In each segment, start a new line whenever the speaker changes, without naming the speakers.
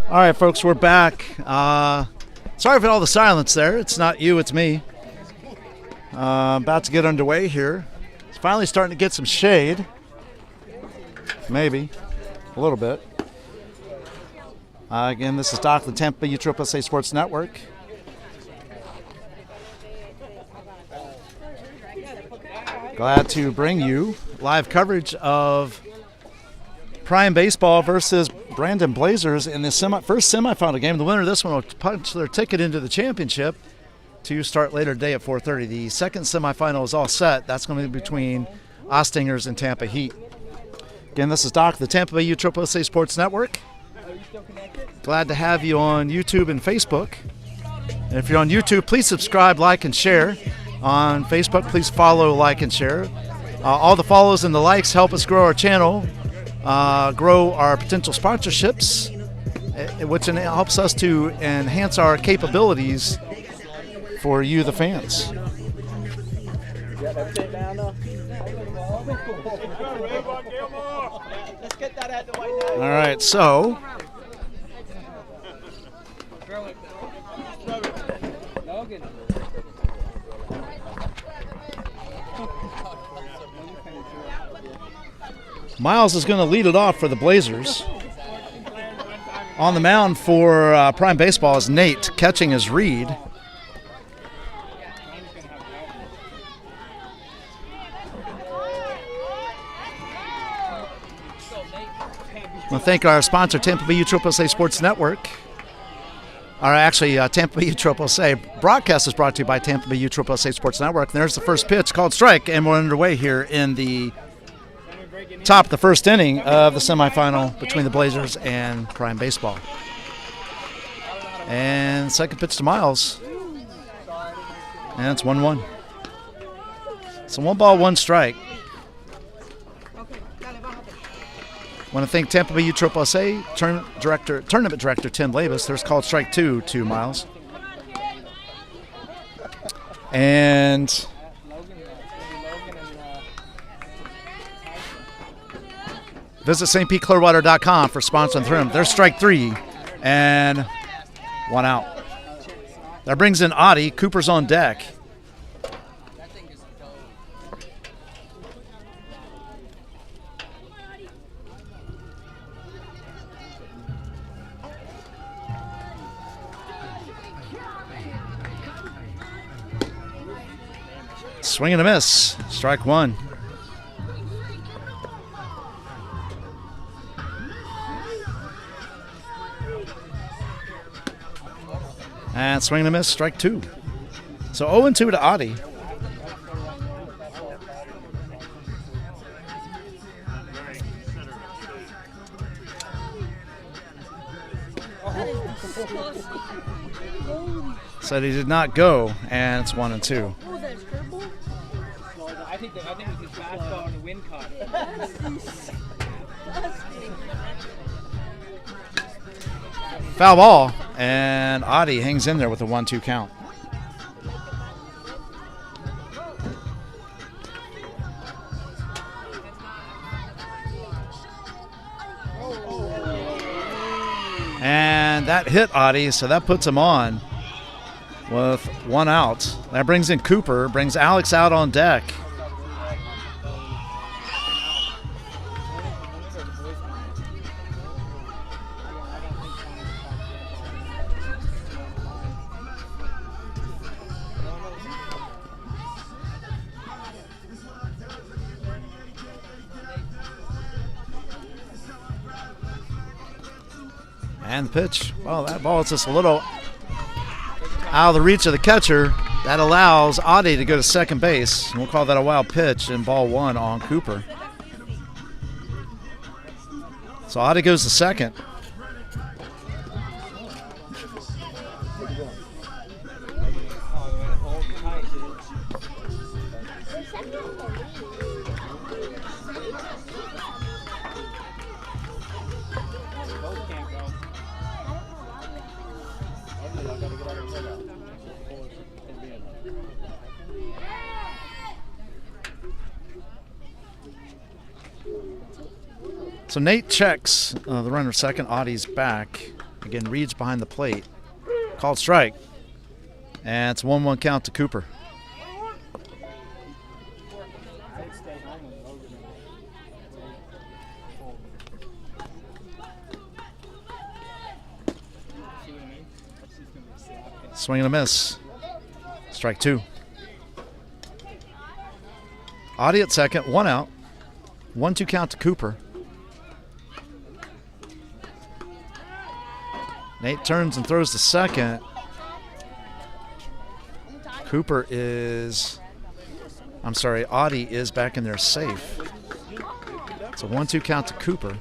All right, folks, we're back. Sorry for all the silence there. It's not you, it's me. About to get underway here. It's finally starting to get some shade. Maybe. A little bit. Again, this is Doc, the Tampa Bay USSSA Sports Network. Glad to bring you live coverage of Prime Baseball versus Brandon Blazers in the first semifinal game. The winner of this one will punch their ticket into the championship to start later today at 4:30. The second semifinal is all set. That's going to be between Ostingers and Tampa Heat. Again, this is Doc, the Tampa Bay USSSA Sports Network. Glad to have you on YouTube and Facebook. And if you're on YouTube, please subscribe, like, and share. On Facebook, please follow, like, and share. All the follows and the likes help us grow our channel, grow our potential sponsorships, which helps us to enhance our capabilities for you, the fans. All right, so Miles is going to lead it off for the Blazers. On the mound for Prime Baseball is Nate, catching his Reed. I want to thank our sponsor, Tampa Bay USSSA Sports Network. Tampa Bay USSSA broadcast is brought to you by Tampa Bay USSSA Sports Network. And there's the first pitch called strike, and we're underway here in the top of the first inning of the semifinal between the Blazers and Prime Baseball. And second pitch to Miles. And it's 1-1. So 1 ball, 1 strike. I want to thank Tampa Bay USSSA Tournament Director Tim Labus. There's called strike 2 to Miles. And visit stpclearwater.com for sponsoring them. There's strike 3 and 1 out. That brings in Audie. Cooper's on deck. Swing and a miss. Strike 1. And swing and a miss, strike 2. So 0-2 to Audie. Said he did not go, and it's 1-2.
I think it was his fastball and the wind caught it.
Foul ball, and Audie hangs in there with a 1-2 count. And that hit Audie, so that puts him on with 1 out. That brings in Cooper, brings Alex out on deck. And the pitch. Well, that ball is just a little out of the reach of the catcher. That allows Audie to go to second base. We'll call that a wild pitch in ball 1 on Cooper. So Audie goes to second. So Nate checks the runner second. Audie's back. Again, Reed's behind the plate. Called strike. And it's 1-1 count to Cooper. Swing and a miss. Strike 2. Audie at second, 1 out. 1-2 count to Cooper. Nate turns and throws to second. Audie is back in there safe. It's a 1-2 count to Cooper.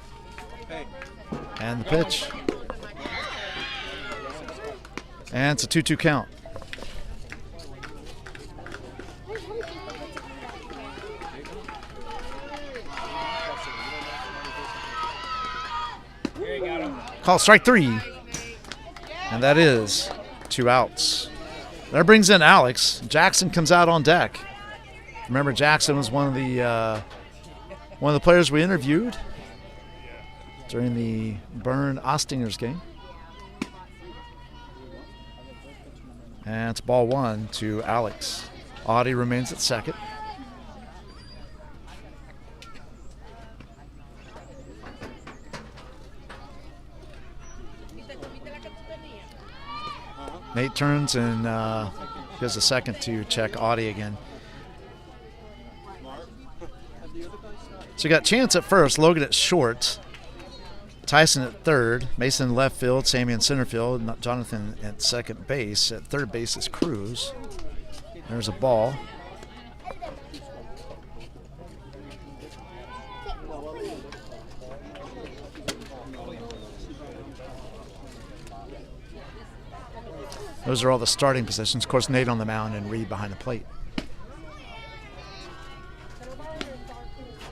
And the pitch. And it's a 2-2 count. Call strike 3. And that is 2 outs. That brings in Alex. Jackson comes out on deck. Remember, Jackson was one of the players we interviewed during the Bern Ostingers game. And it's ball 1 to Alex. Audie remains at second. Nate turns and gives a second to check Audie again. So you got Chance at first, Logan at short, Tyson at third, Mason in left field, Sammy in center field, Jonathan at second base. At third base is Cruz. There's a ball. Those are all the starting positions. Of course, Nate on the mound and Reed behind the plate.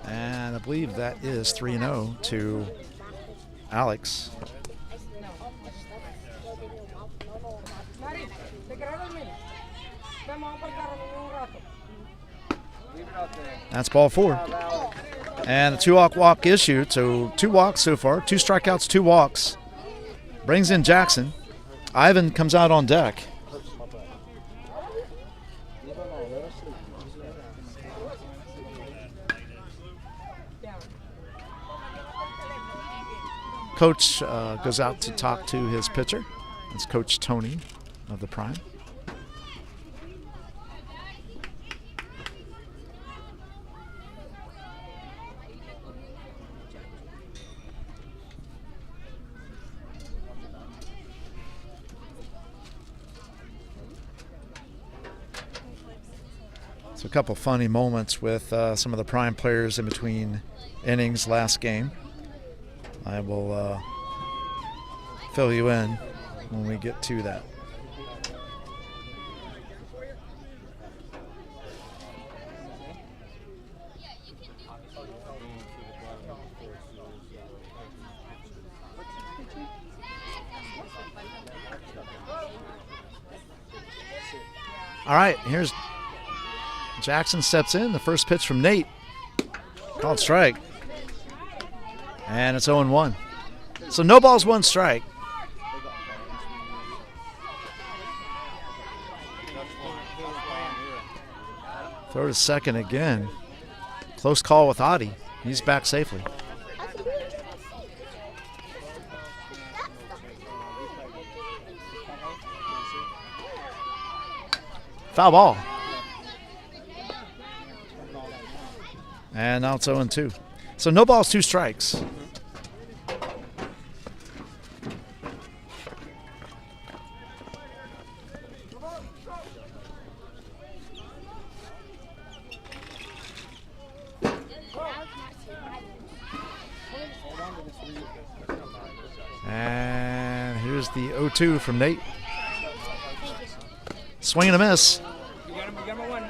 And I believe that is 3-0 to Alex. That's ball 4. And a 2-walk issued, so 2 walks so far. 2 strikeouts, 2 walks. Brings in Jackson. Ivan comes out on deck. Coach goes out to talk to his pitcher. It's Coach Tony of the Prime. So a couple funny moments with some of the Prime players in between innings last game. I will fill you in when we get to that. All right, here's Jackson steps in. The first pitch from Nate. Called strike. And it's 0-1. So no balls, 1 strike. Throw to second again. Close call with Audie. He's back safely. Foul ball. And now it's 0-2. So no balls, 2 strikes. And here's the 0-2 from Nate. Swing and a miss.
You got him, one.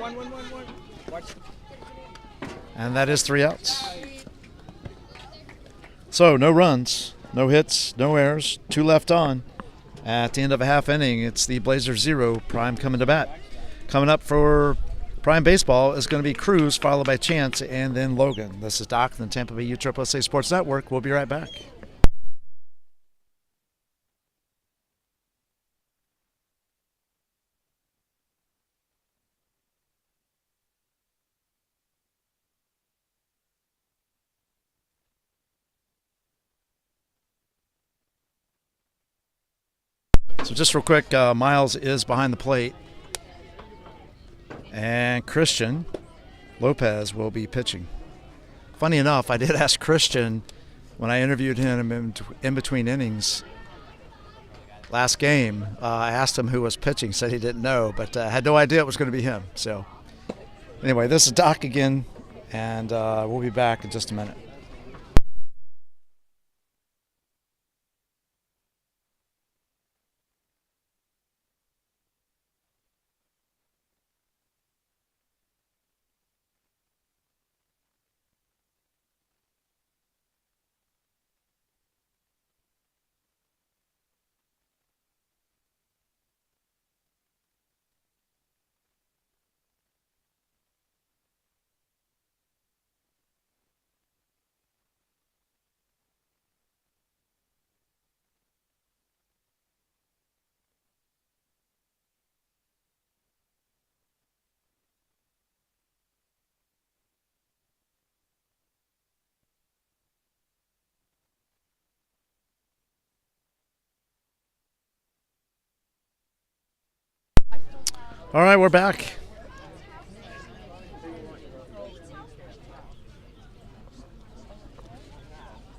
Watch.
And that is 3 outs. So no runs, no hits, no errors, 2 left on. At the end of a half inning, it's the Blazers 0, Prime coming to bat. Coming up for Prime Baseball is going to be Cruz, followed by Chance, and then Logan. This is Doc from the Tampa Bay USSSA Sports Network. We'll be right back. So just real quick, Miles is behind the plate. And Christian Lopez will be pitching. Funny enough, I did ask Christian when I interviewed him in between innings last game. I asked him who was pitching, said he didn't know, but I had no idea it was going to be him. So anyway, this is Doc again, and we'll be back in just a minute. All right, we're back.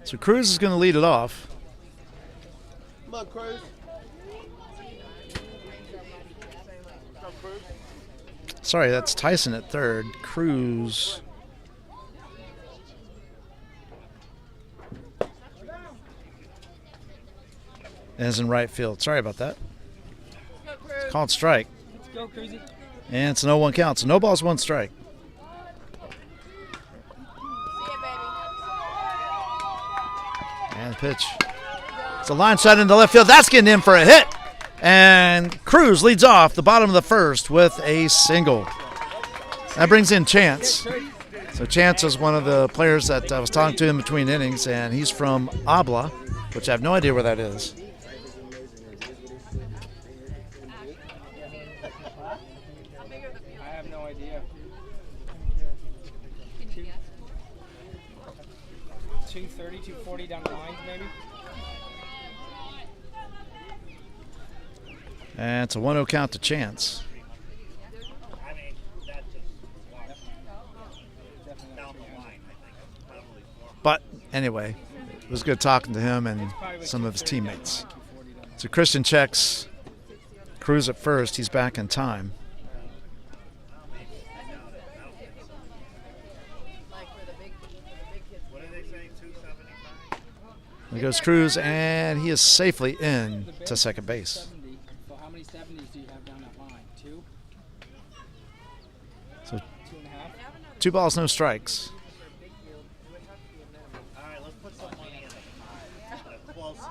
So Cruz is going to lead it off.
Come on, Cruz.
Sorry, that's Tyson at third. Cruz. Is in right field. Sorry about that. It's called strike.
Go, Cruzy.
And it's an 0-1 count. So no balls, 1 strike. And the pitch. It's a line shot into left field. That's getting in for a hit. And Cruz leads off the bottom of the first with a single. That brings in Chance. So Chance is one of the players that I was talking to in between innings, and he's from Abla, which I have no idea where that is.
I have no idea. 230, 240 down the line, maybe.
And it's a 1-0 count to Chance. But anyway, it was good talking to him and some of his teammates. So Christian checks Cruz at first. He's back in time. There goes Cruz, and he is safely in to second base.
70. So how many 70s do you have down that line? 2?
So
2.5?
2 balls, no strikes.
All right, let's put some money in the closest.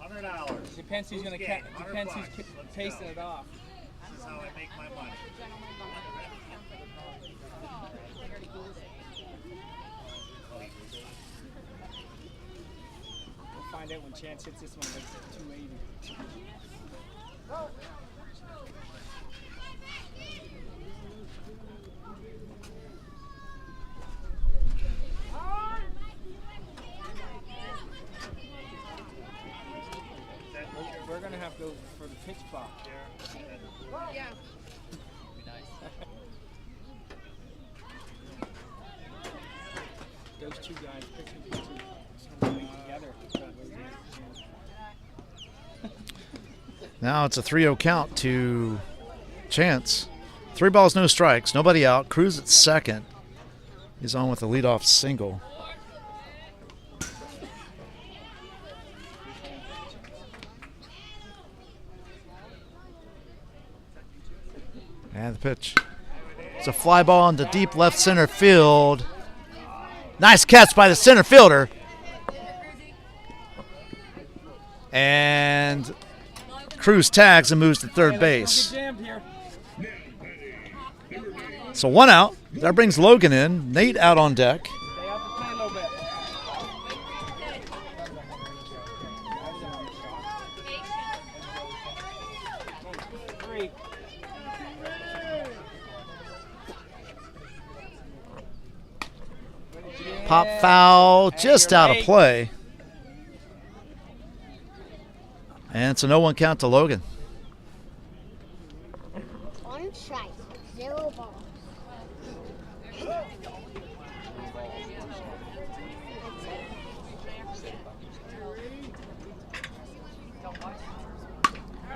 $100.
Depends who's going to catch. Depends who's pacing it off.
This is how I make my money.
We'll find out when Chance hits this one at 280. We're going to have to go for the pitch clock.
Yeah.
Those two guys pitching together.
Now it's a 3-0 count to Chance. 3 balls, no strikes. Nobody out. Cruz at second. He's on with a leadoff single. And the pitch. It's a fly ball into deep left center field. Nice catch by the center fielder. And Cruz tags and moves to third base. So 1 out. That brings Logan in. Nate out on deck.
Stay out the play a little bit. Three.
Pop foul just out of play. And it's a 0-1 count to Logan.
On strike, 0 balls.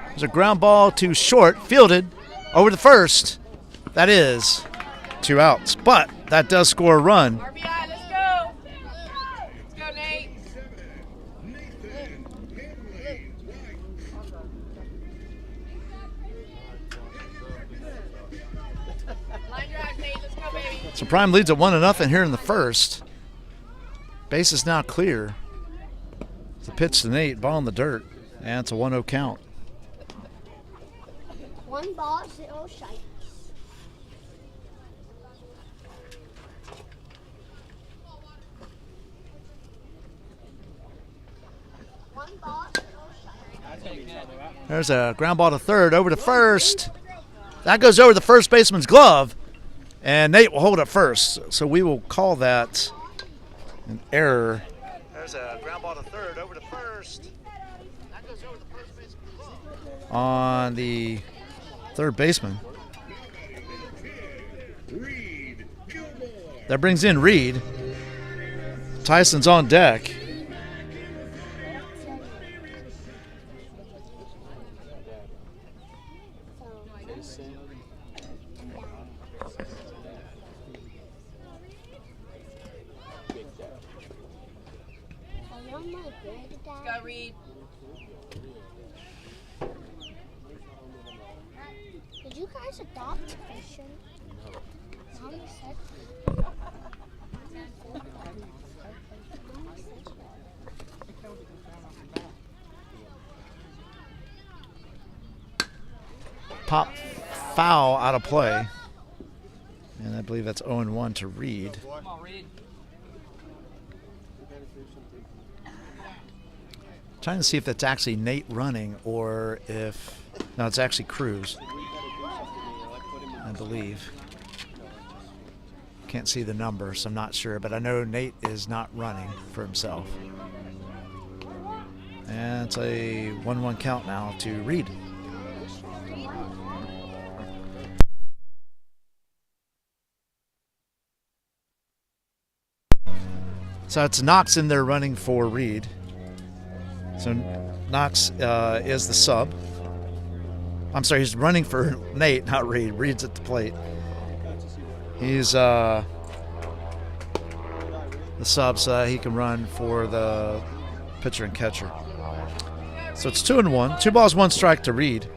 There's a ground ball to short, fielded over the first. That is 2 outs, but that does score a run.
RBI, let's go. Let's go, Nate. Line drive, Nate. Let's go, baby.
So Prime leads at 1-0 here in the first. Base is now clear. It's a pitch to Nate, ball in the dirt, and it's a 1-0 count.
1 ball, 0 strikes. One ball, 0 strikes.
There's a ground ball to third, over to first. That goes over the first baseman's glove, and Nate will hold it first. So we will call that an error. There's a ground ball to third, over to first. That goes over the first baseman's glove. On the third baseman. That brings in Reed. Tyson's on deck.
Let's go, Reed.
Did you guys adopt Christian? Mommy said.
Pop foul out of play. And I believe that's 0-1 to Reed.
Come on, Reed.
Trying to see if that's actually Nate running or if... No, it's actually Cruz, I believe. Can't see the number, so I'm not sure, but I know Nate is not running for himself. And it's a 1-1 count now to Reed. So it's Knox in there running for Reed. So Knox is the sub. I'm sorry, he's running for Nate, not Reed. Reed's at the plate. He's the sub, so he can run for the pitcher and catcher. So it's 2-1. 2 balls, 1 strike to Reed.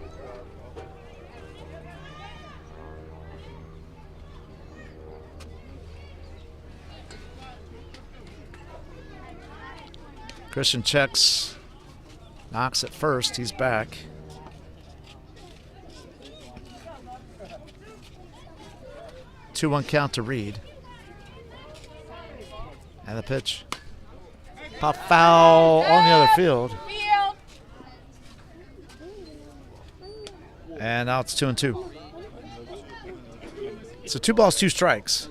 Christian checks. Knocks at first. He's back. Two 2-1 count to Reed. And the pitch. Pop foul on the other field. And now it's 2-2. So 2 balls, 2 strikes.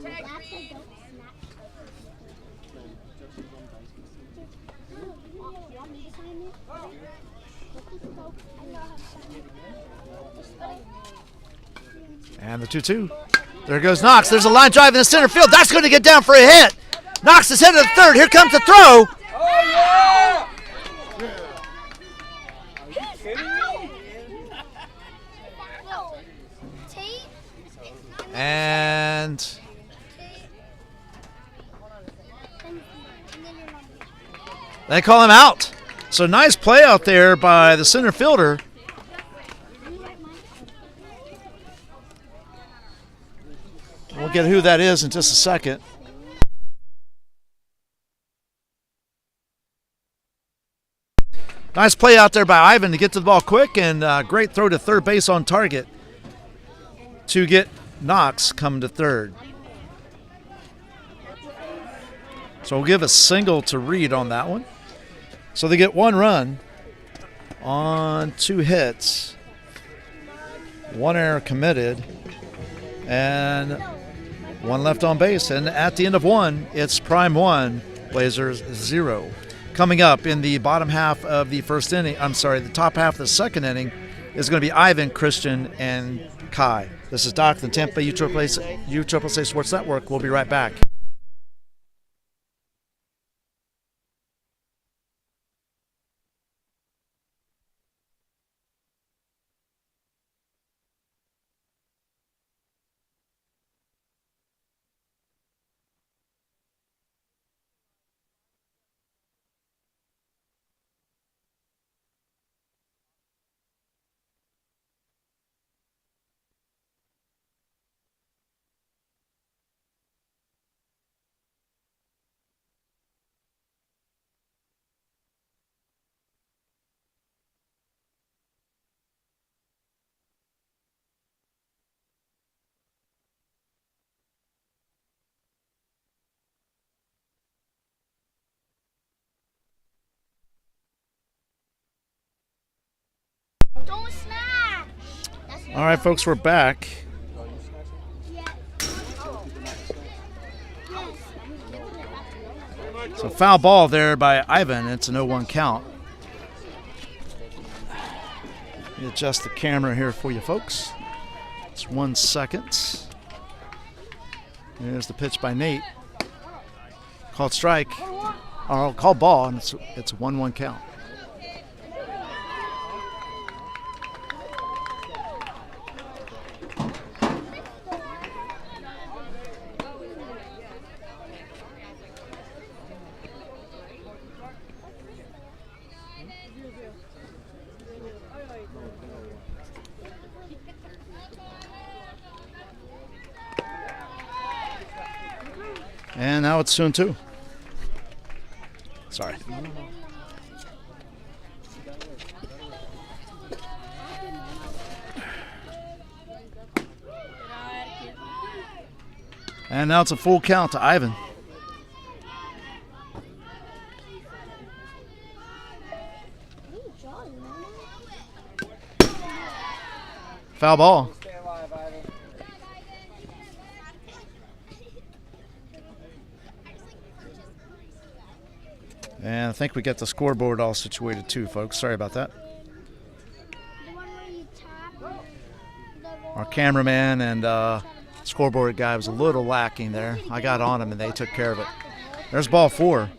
And the 2-2. There goes Knox. There's a line drive in the center field. That's going to get down for a hit. Knox is headed to the third. Here comes the throw. And they call him out. So nice play out there by the center fielder. We'll get who that is in just a second. Nice play out there by Ivan to get to the ball quick, and great throw to third base on target to get Knox coming to third. So we'll give a single to Reed on that one. So they get 1 run on 2 hits, 1 error committed, and 1 left on base. And at the end of 1, it's Prime 1, Blazers 0. Coming up in the bottom half of the first inning, the top half of the second inning is going to be Ivan, Christian, and Kai. This is Doc, the Tampa Bay USSSA Sports Network. We'll be right back.
Don't smash.
All right, folks, we're back. So foul ball there by Ivan. It's an 0-1 count. Let me adjust the camera here for you, folks. It's 1 second. There's the pitch by Nate. Called strike. Or called ball, and it's a 1-1 count. And now it's 2-2. Sorry. And now it's a full count to Ivan. Foul ball. And I think we got the scoreboard all situated too, folks. Sorry about that. Our cameraman and scoreboard guy was a little lacking there. I got on him and they took care of it. There's ball 4.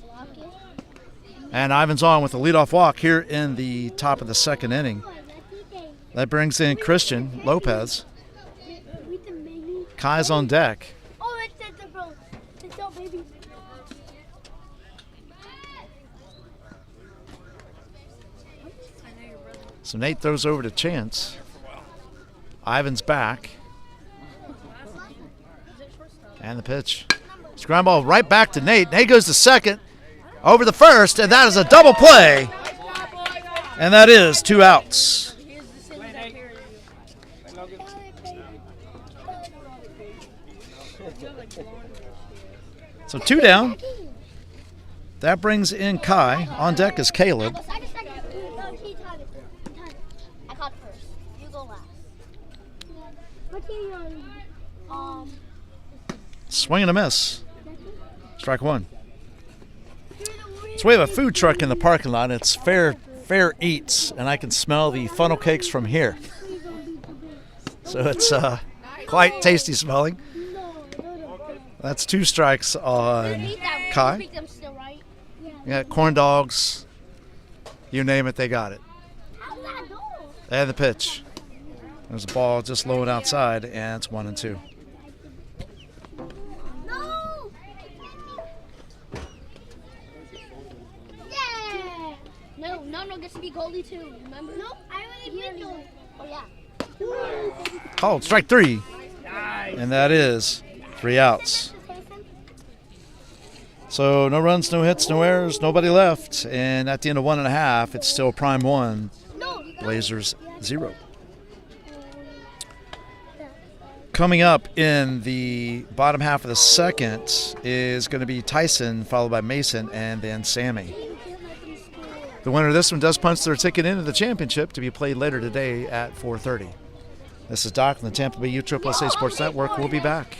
And Ivan's on with a leadoff walk here in the top of the second inning. That brings in Christian Lopez. Kai's on deck. So Nate throws over to Chance. Ivan's back. And the pitch. It's ground ball right back to Nate. Nate goes to second, over the first, and that is a double play. And that is 2 outs. So 2 down. That brings in Kai. On deck is Caleb. Swing and a miss. Strike 1. So we have a food truck in the parking lot. It's Fair Eats, and I can smell the funnel cakes from here. So it's quite tasty smelling. That's 2 strikes on Kai. Yeah, corn dogs. You name it, they got it. And the pitch. There's a ball just low and outside, and it's 1-2.
No, gets to be goalie too, remember? No, I already been goalie. Oh, yeah.
Called strike 3. And that is 3 outs. So no runs, no hits, no errors, nobody left. And at the end of 1.5, it's still Prime 1, Blazers 0. Coming up in the bottom half of the second is going to be Tyson, followed by Mason, and then Sammy. The winner of this one does punch their ticket into the championship to be played later today at 4:30. This is Doc from the Tampa Bay USSSA Sports Network. We'll be back.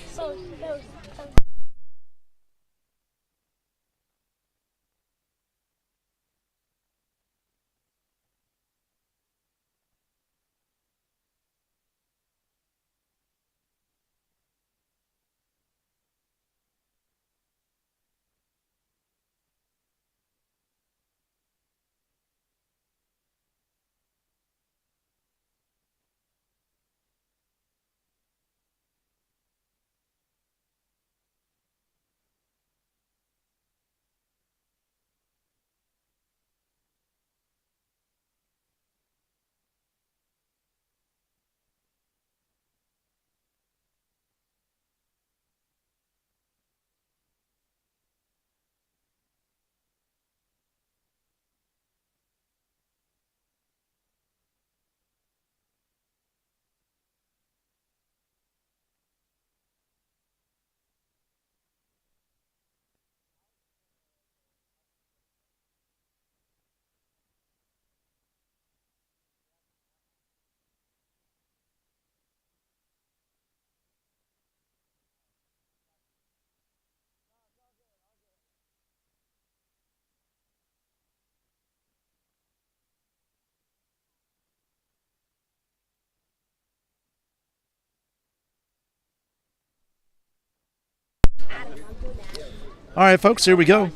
All right, folks, here we go.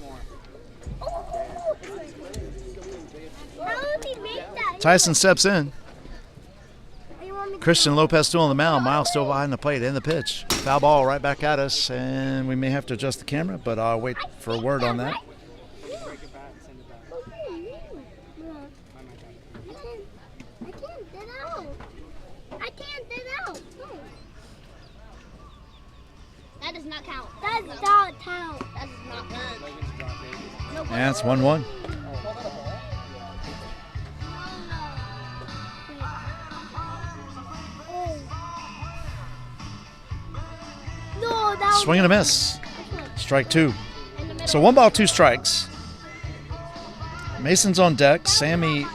Tyson steps in. Christian Lopez still on the mound. Miles still behind the plate in the pitch. Foul ball right back at us, and we may have to adjust the camera, but I'll wait for a word on that.
That does not count. That does not count. That does not count.
And it's 1-1.
No, that
Swing and a miss. Strike 2. So 1 ball, 2 strikes. Mason's on deck. Sammy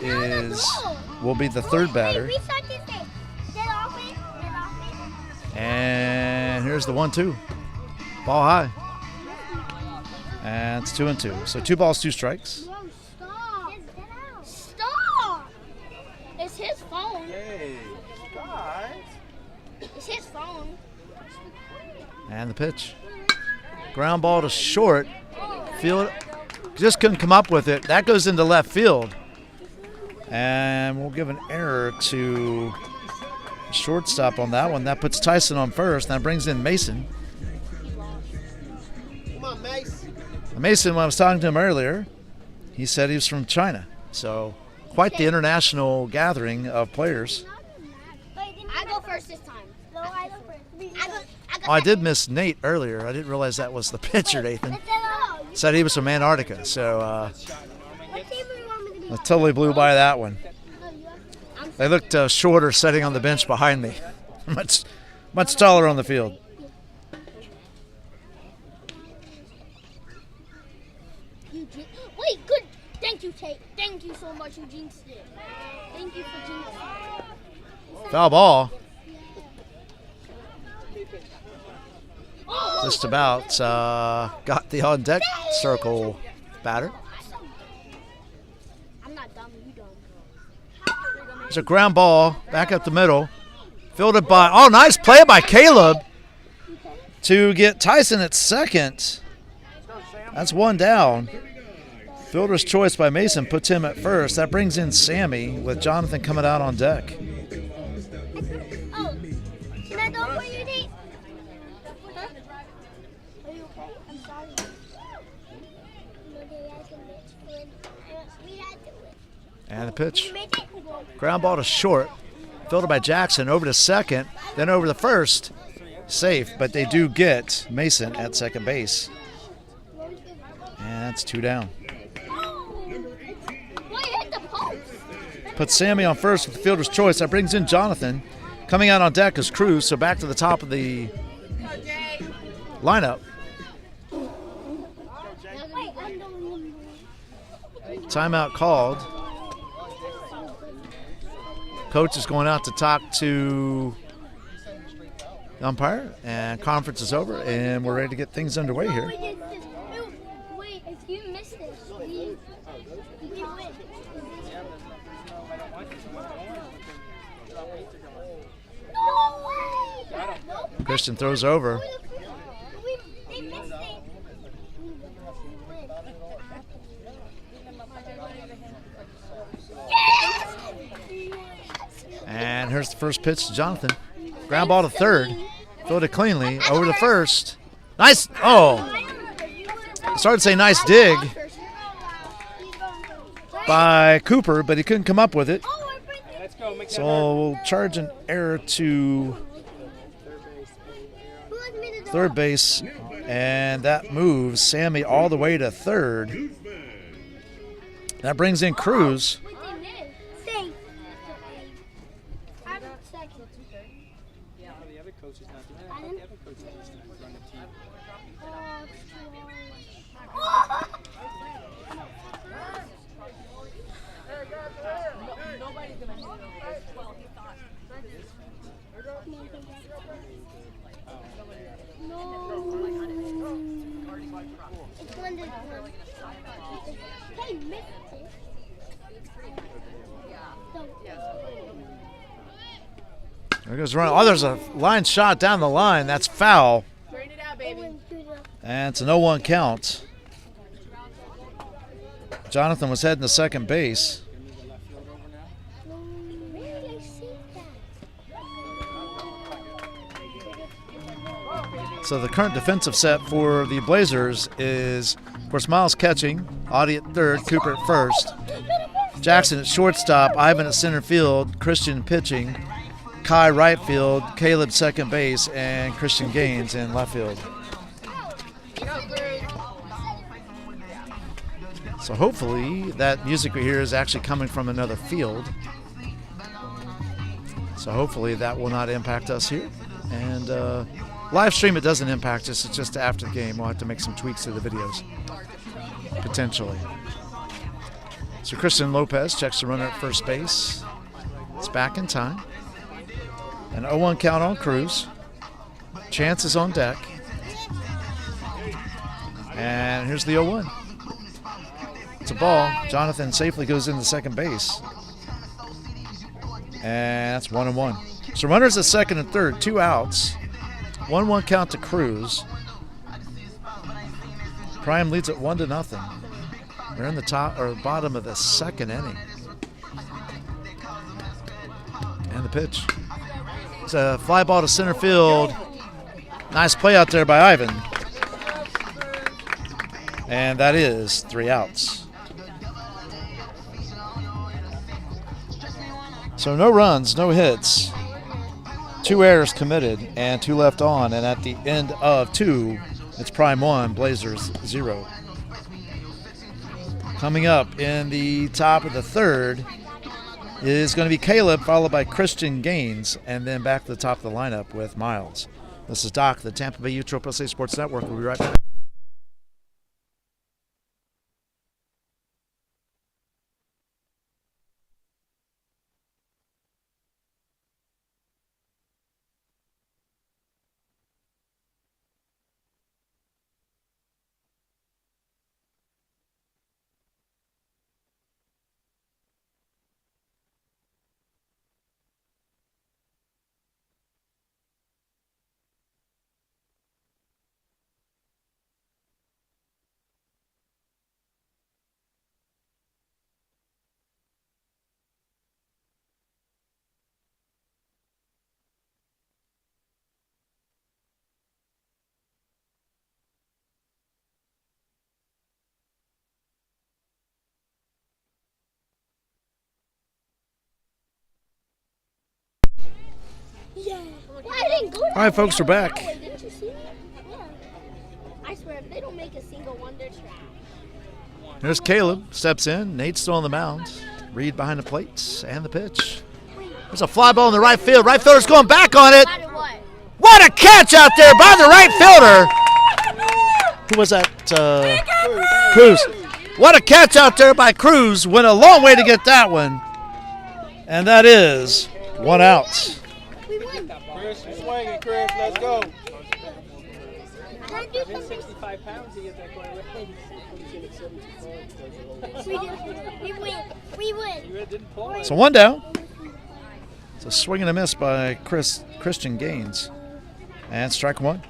will be the third batter. And here's the 1-2. Ball high. And it's 2-2. So 2 balls, 2 strikes.
No, stop. Stop. It's his phone.
Hey, guys.
It's his phone.
And the pitch. Ground ball to short. Field just couldn't come up with it. That goes into left field. And we'll give an error to shortstop on that one. That puts Tyson on first. That brings in Mason.
Come on, Mace.
Mason, when I was talking to him earlier, he said he was from China. So quite the international gathering of players.
I go first this time. No, I go first.
Oh, I did miss Nate earlier. I didn't realize that was the pitcher, Nathan. Said he was from Antarctica. So I totally blew by that one. They looked shorter sitting on the bench behind me. much taller on the field.
Wait, good. Thank you, Tate. Thank you so much. You jinxed it. Thank you for jinxing it.
Foul ball. Just about got the on deck circle batter.
I'm not dumb. You dumb.
There's a ground ball back up the middle. Fielded by, oh, nice play by Caleb to get Tyson at second. That's 1 down. Fielder's choice by Mason puts him at first. That brings in Sammy with Jonathan coming out on deck.
Oh, can I go for you, Tate? Huh? Are you okay? I'm sorry.
And the pitch. Ground ball to short. Fielded by Jackson over to second, then over to first. Safe, but they do get Mason at second base. And that's 2 down. Puts Sammy on first with the fielder's choice. That brings in Jonathan. Coming out on deck is Cruz, so back to the top of the lineup. Timeout called. Coach is going out to talk to the umpire, and conference is over, and we're ready to get things underway here.
Wait, if you miss this, you can win. No way!
Christian throws over.
They missed it.
And here's the first pitch to Jonathan. Ground ball to third. Fielded cleanly. Over to first. Nice. Oh. Started to say nice dig by Cooper, but he couldn't come up with it. So we'll charge an error to third base. And that moves Sammy all the way to third. That brings in Cruz. There goes run. Oh, there's a line shot down the line. That's foul.
Straighten it out, baby.
And it's an 0-1 count. Jonathan was heading to second base.
Where did I see that?
So the current defensive set for the Blazers is, of course, Miles catching, Audie at third, Cooper at first, Jackson at shortstop, Ivan at center field, Christian pitching, Kai right field, Caleb second base, and Christian Gaines in left field. So hopefully that music we hear is actually coming from another field. So hopefully that will not impact us here. And live stream, it doesn't impact us. It's just after the game. We'll have to make some tweaks to the videos, potentially. So Christian Lopez checks the runner at first base. It's back in time. An 0-1 count on Cruz. Chance is on deck. And here's the 0-1. It's a ball. Jonathan safely goes into second base. And that's 1-1. So runners at second and third, 2 outs. 1-1 count to Cruz. Prime leads it 1-0. We're in the top or bottom of the second inning. And the pitch. It's a fly ball to center field. Nice play out there by Ivan. And that is 3 outs. So no runs, no hits, 2 errors committed, and 2 left on. And at the end of 2, it's Prime 1, Blazers 0. Coming up in the top of the third is going to be Caleb, followed by Christian Gaines, and then back to the top of the lineup with Miles. This is Doc, the Tampa Bay USSSA Sports Network. We'll be right back.
Yeah. Well, I didn't go that
All right, folks,
way.
we're back.
That way. Didn't you see that? Yeah. I swear, if they don't make a single one, they're trash.
There's Caleb, steps in. Nate's still on the mound. Reed behind the plates and the pitch. There's a fly ball in the right field. Right fielder's going back on it.
Matter what.
What a catch out there by the right fielder. Who was that? Cruz. What a catch out there by Cruz. Went a long way to get that one. And that is 1 out.
We won.
Chris, you swinging, Chris. Let's go.
Can I do
Within
something?
65 pounds to get that far away.
We did. We win. We win.
You didn't pull it.
So 1 down. It's a swing and a miss by Christian Gaines. And strike 1.
First.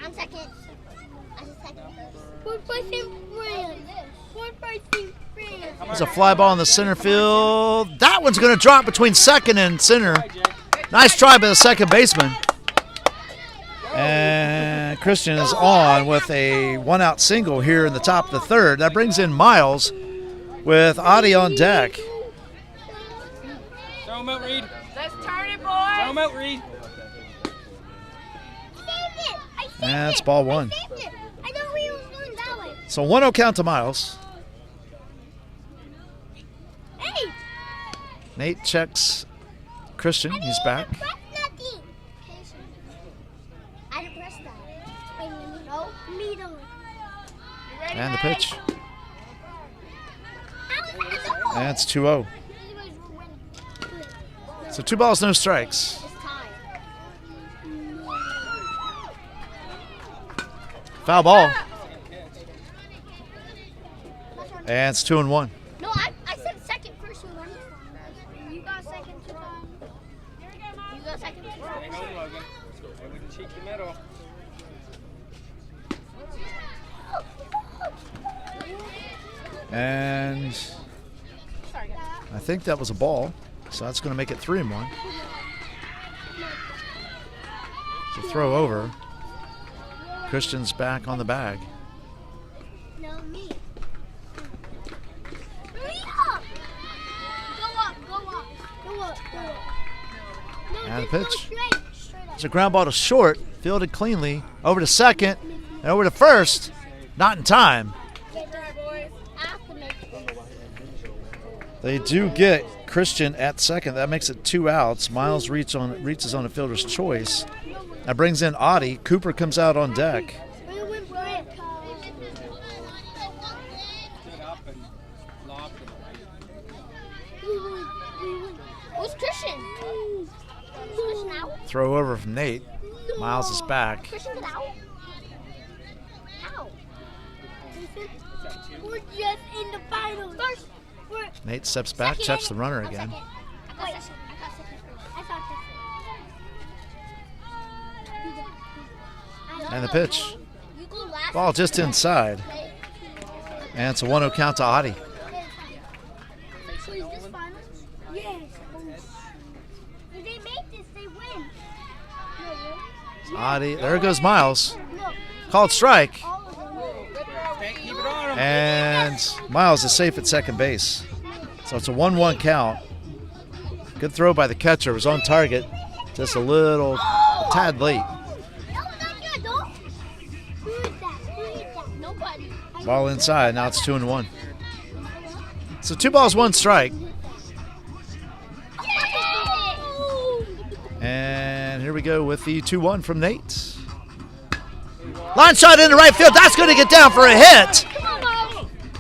I'm second. I'm second. One person friend. One person friend.
There's a fly ball in the center field. That one's going to drop between second and center. Nice try by the second baseman. And Christian is on with a 1-out single here in the top of the third. That brings in Miles with Audie on deck.
Throw him out, Reed.
Let's turn it,
Throw
boys.
him out, Reed.
And it's ball 1.
I thought we were going that way.
So 1-0 count to Miles.
Hey!
Nate checks Christian. He's back.
Press nothing. I didn't press that. Wait a minute. No, me don't.
You ready,
And the
Ray?
pitch.
Ow,
And it's 2-0.
Anyways, we're winning.
So 2 balls, no strikes.
It's time.
Foul ball. And it's 2-1.
No, I said second first. You got second too. You got second too.
Hang on, Logan. And we can cheat the middle.
And I think that was a ball, so that's going to make it 3-1. To throw over. Christian's back on the bag.
No, me. Hurry up! Go up, go up, go up, go up. No,
And the
just go
pitch.
straight up.
It's a ground ball to short, fielded cleanly. Over to second, and over to first. Not in time.
I have to make it.
They do get Christian at second. That makes it 2 outs. Miles reaches on a fielder's choice. That brings in Audie. Cooper comes out on deck.
We win, Brian.
Stood up and lobbed it.
We win. Who's Christian? Christian out?
Throw over from Nate. Miles is back.
Christian got out? How? We're just in the finals.
Nate steps back, checks the runner again.
I got second.
And the pitch.
You go last.
Ball just inside. And it's a 1-0 count to Audie.
So is this finals? Yes. If they make this, they win.
Audie, there goes Miles.
No.
Called strike.
All of them.
Keep it on him.
And Miles is safe at second base. So it's a 1-1 count. Good throw by the catcher. It was on target. Just a tad late.
No, not good, though. Who is that? Nobody.
Ball inside. Now it's 2-1. So 2 balls, 1 strike. And here we go with the 2-1 from Nate. Line shot into right field. That's going to get down for a hit.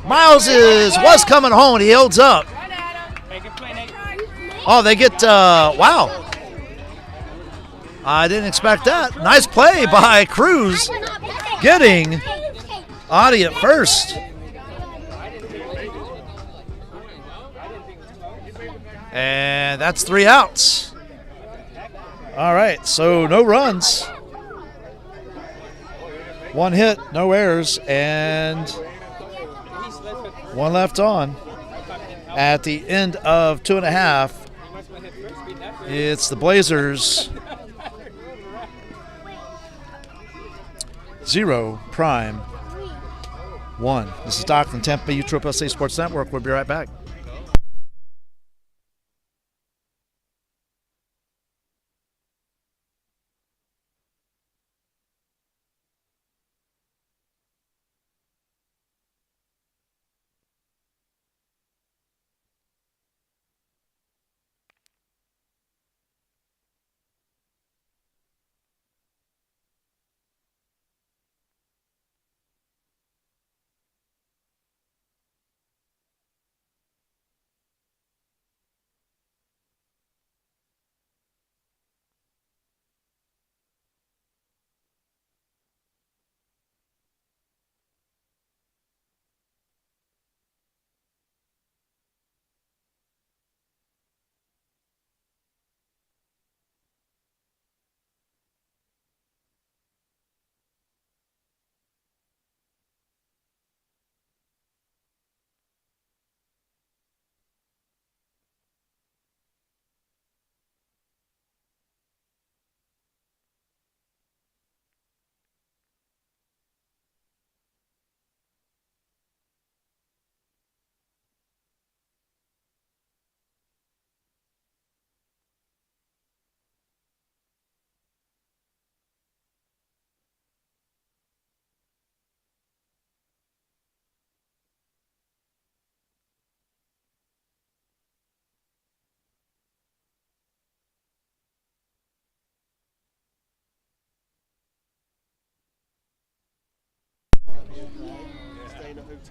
Miles was coming home. He holds up.
Make it play, Nate.
Oh, they get, wow. I didn't expect that. Nice play by Cruz, getting Audie at first. And that's 3 outs. All right, so no runs. 1 hit, no errors, and 1 left on. At the end of 2.5, it's the Blazers 0, Prime 1. This is Doc from Tampa Bay USSSA Sports Network. We'll be right back.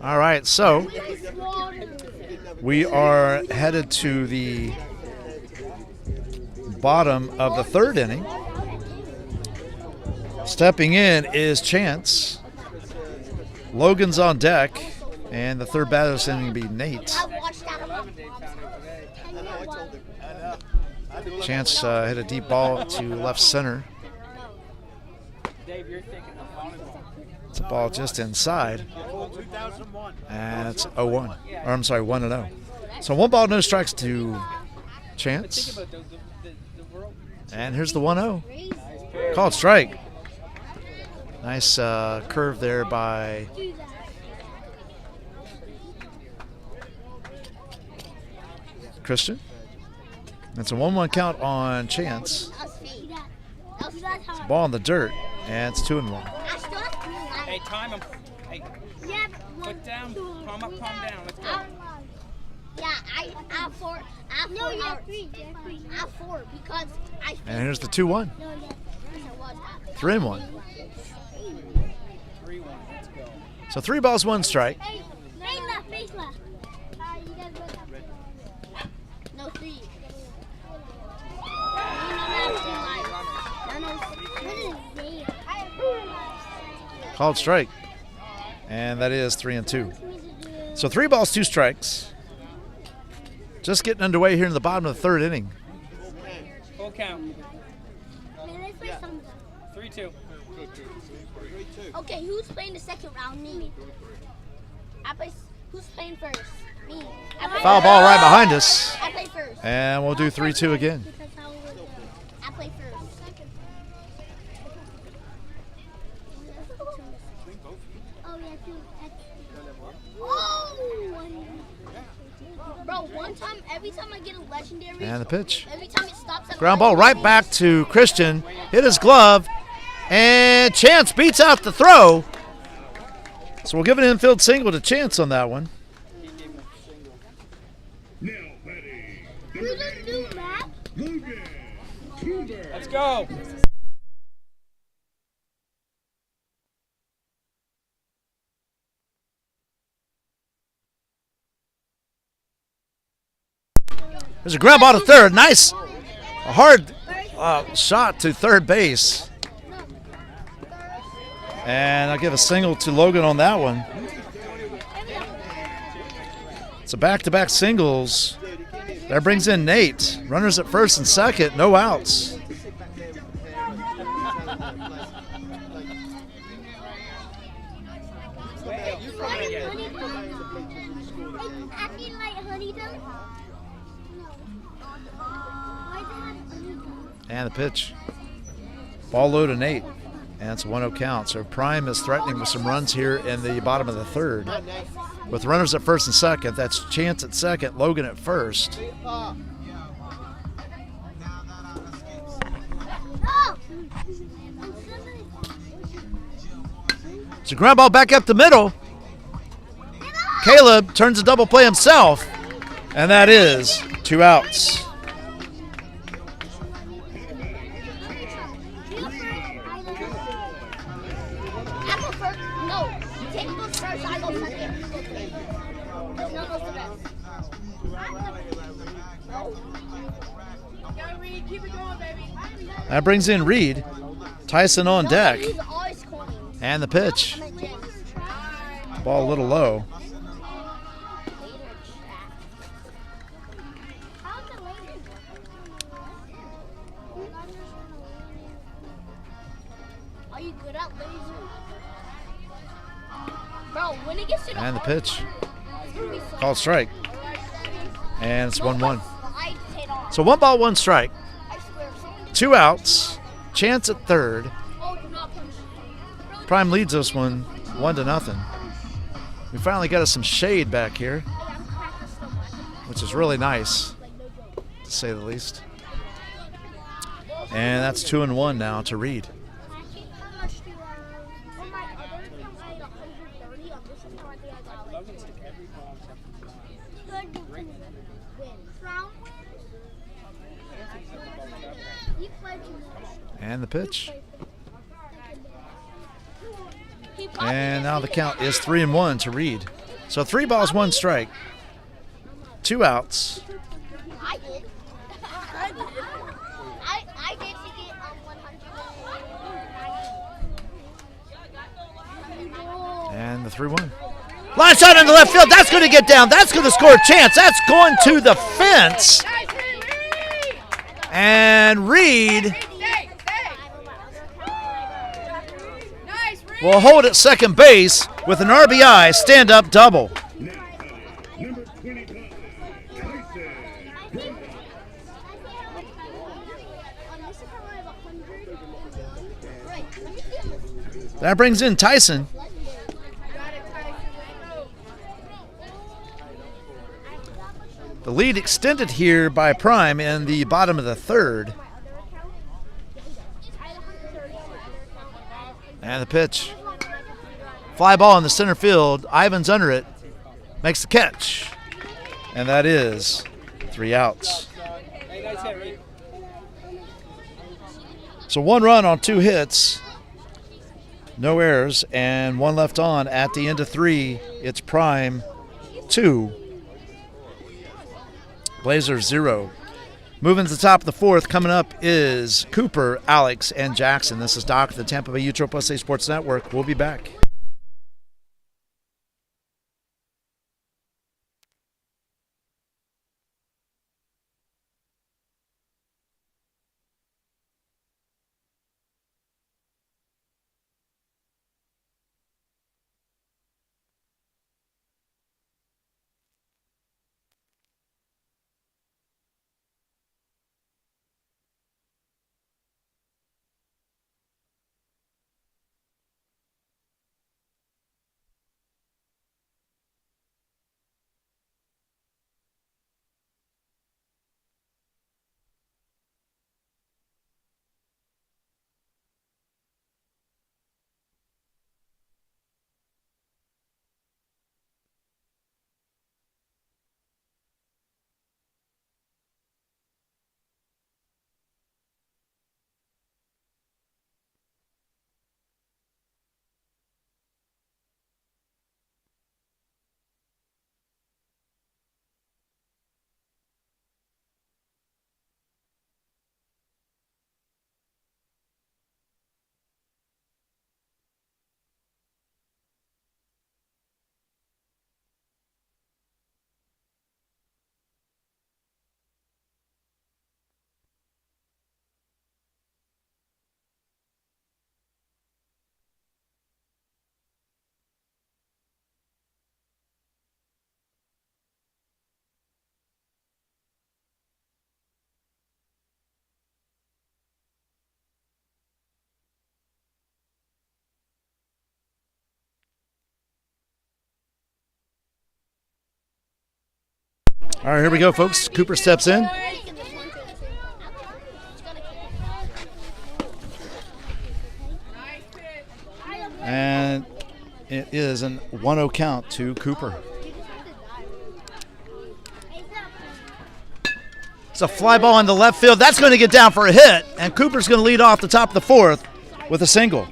All right, so we are headed to the bottom of the 3rd inning. Stepping in is Chance. Logan's on deck, and the 3rd batter is going to be Nate. Chance hit a deep ball to left center.
Dave, you're thinking of volleyball.
It's a ball just inside. And it's 0-1. Or I'm sorry, 1-0. So 1 ball, no strikes to Chance. And here's the 1-0. Called strike. Nice curve there by Christian. It's a 1-1 count on Chance. It's a ball in the dirt, and it's 2-1.
Hey, time him. Hey, put down. Palm up, palm down. Let's go.
Yeah, I have 4. I have 4. No, you have 3. I have 4 because I.
And here's the 2-1. 3-1.
3-1. Let's go.
So 3 balls, 1 strike.
Hey, face left. No, 3.
Called strike. And that is 3-2. So 3 balls, 2 strikes. Just getting underway here in the bottom of the 3rd inning.
Full count. 3-2.
Okay, who's playing the second round? Me. Who's playing first? Me.
Foul ball right behind us.
I play first.
And we'll do 3-2 again.
I play first. Bro, one time, every time I get a legendary,
And the pitch.
every time it stops at
Ground ball right back to Christian. Hit his glove. And Chance beats out the throw. So we'll give an infield single to Chance on that one.
Who's the new map?
Let's go.
There's a ground ball to third. Nice, a hard shot to third base. And I'll give a single to Logan on that one. It's a back-to-back singles. That brings in Nate. Runners at first and second, no outs. And the pitch. Ball low to Nate. And it's a 1-0 count. So Prime is threatening with some runs here in the bottom of the 3rd. With runners at first and second, that's Chance at second, Logan at first. It's a ground ball back up the middle. Caleb turns a double play himself. And that is 2 outs. That brings in Reed. Tyson on deck. And the pitch. Ball a little low. And the pitch. Called strike. And it's 1-1. So 1 ball, 1 strike. 2 outs. Chance at third. Prime leads this one 1-0. We finally got us some shade back here, which is really nice, to say the least. And that's 2-1 now to Reed. And the pitch. And now the count is 3-1 to Reed. So 3 balls, 1 strike. 2 outs.
I did. I did to get 100.
And the 3-1. Line shot into left field. That's going to get down. That's going to score a chance. That's going to the fence. And Reed will hold at second base with an RBI stand-up double. That brings in Tyson. The lead extended here by Prime in the bottom of the third. And the pitch. Fly ball in the center field. Ivan's under it. Makes the catch. And that is 3 outs. So 1 run on 2 hits. No errors, and 1 left on at the end of 3. It's Prime 2, Blazers 0. Moving to the top of the 4th, coming up is Cooper, Alex, and Jackson. This is Doc, the Tampa Bay USSA Sports Network. We'll be back. All right, here we go, folks. Cooper steps in. And it is an 1-0 count to Cooper. It's a fly ball into left field. That's going to get down for a hit. And Cooper's going to lead off the top of the 4th with a single.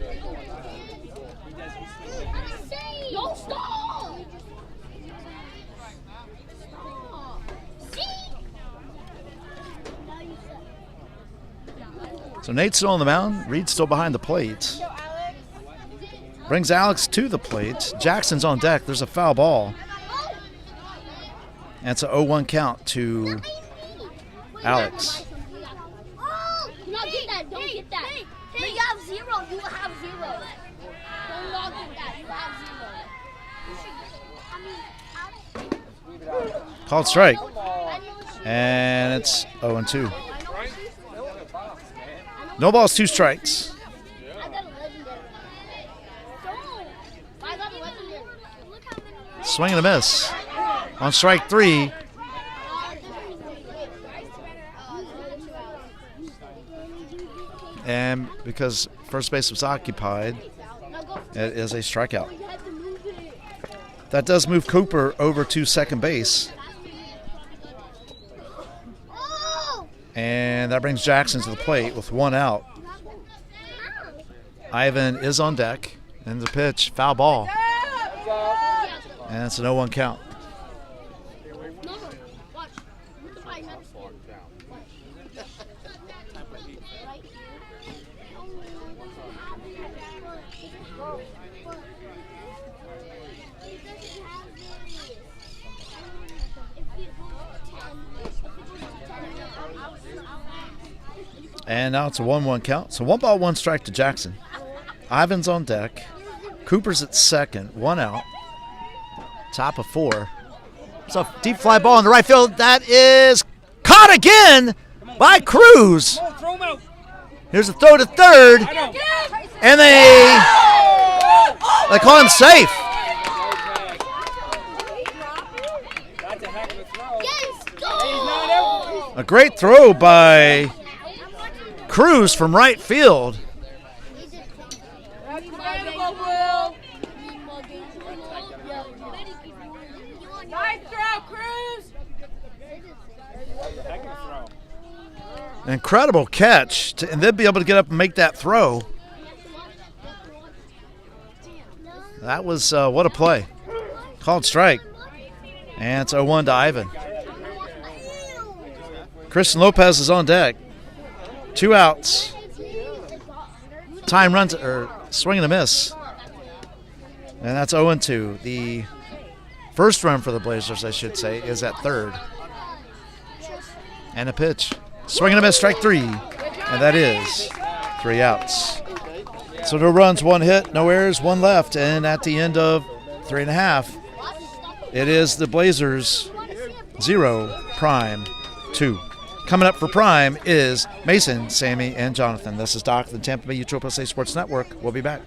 So Nate's still on the mound. Reed's still behind the plate. Brings Alex to the plate. Jackson's on deck. There's a foul ball. And it's an 0-1 count to Alex.
Oh, no, get that. Don't get that. No, you have 0. You have 0. Don't log in that. You have 0.
Called strike. And it's 0-2. No balls, 2 strikes. Swing and a miss. On strike 3. And because first base was occupied, it is a strikeout. That does move Cooper over to second base. And that brings Jackson to the plate with 1 out. Ivan is on deck. And the pitch, foul ball. And it's an 0-1 count. And now it's a 1-1 count. So 1 ball, 1 strike to Jackson. Ivan's on deck. Cooper's at second, 1 out. Top of 4. It's a deep fly ball in the right field. That is caught again by Cruz.
Come on, throw him out.
Here's a throw to third, and they call him safe.
That's a heck of a throw.
Yes,
He's
go!
not out.
A great throw by Cruz from right field.
That's debatable, Will. Nice throw, Cruz.
Heck of a throw.
An incredible catch, and then be able to get up and make that throw. That was what a play. Called strike. And it's 0-1 to Ivan. Christian Lopez is on deck. 2 outs. Time runs, or swing and a miss. And that's 0-2. The first run for the Blazers, I should say, is at third. And a pitch. Swing and a miss, strike 3. And that is 3 outs. So no runs, 1 hit, no errors, 1 left. And at the end of 3.5, it is the Blazers 0, Prime 2. Coming up for Prime is Mason, Sammy, and Jonathan. This is Doc, the Tampa Bay USSSA Sports Network. We'll be back.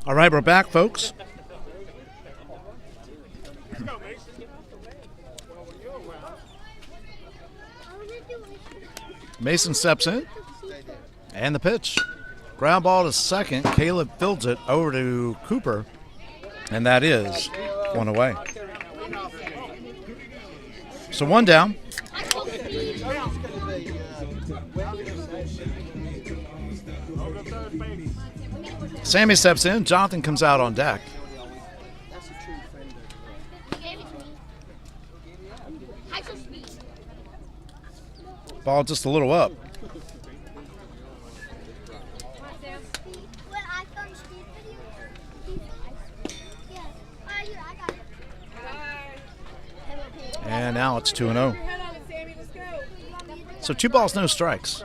All right, we're back, folks. Mason steps in, and the pitch. Ground ball to second. Caleb fields it over to Cooper, and that is 1 away. So 1 down. Sammy steps in. Jonathan comes out on deck. Ball just a little up. And now it's 2-0. So 2 balls, no strikes.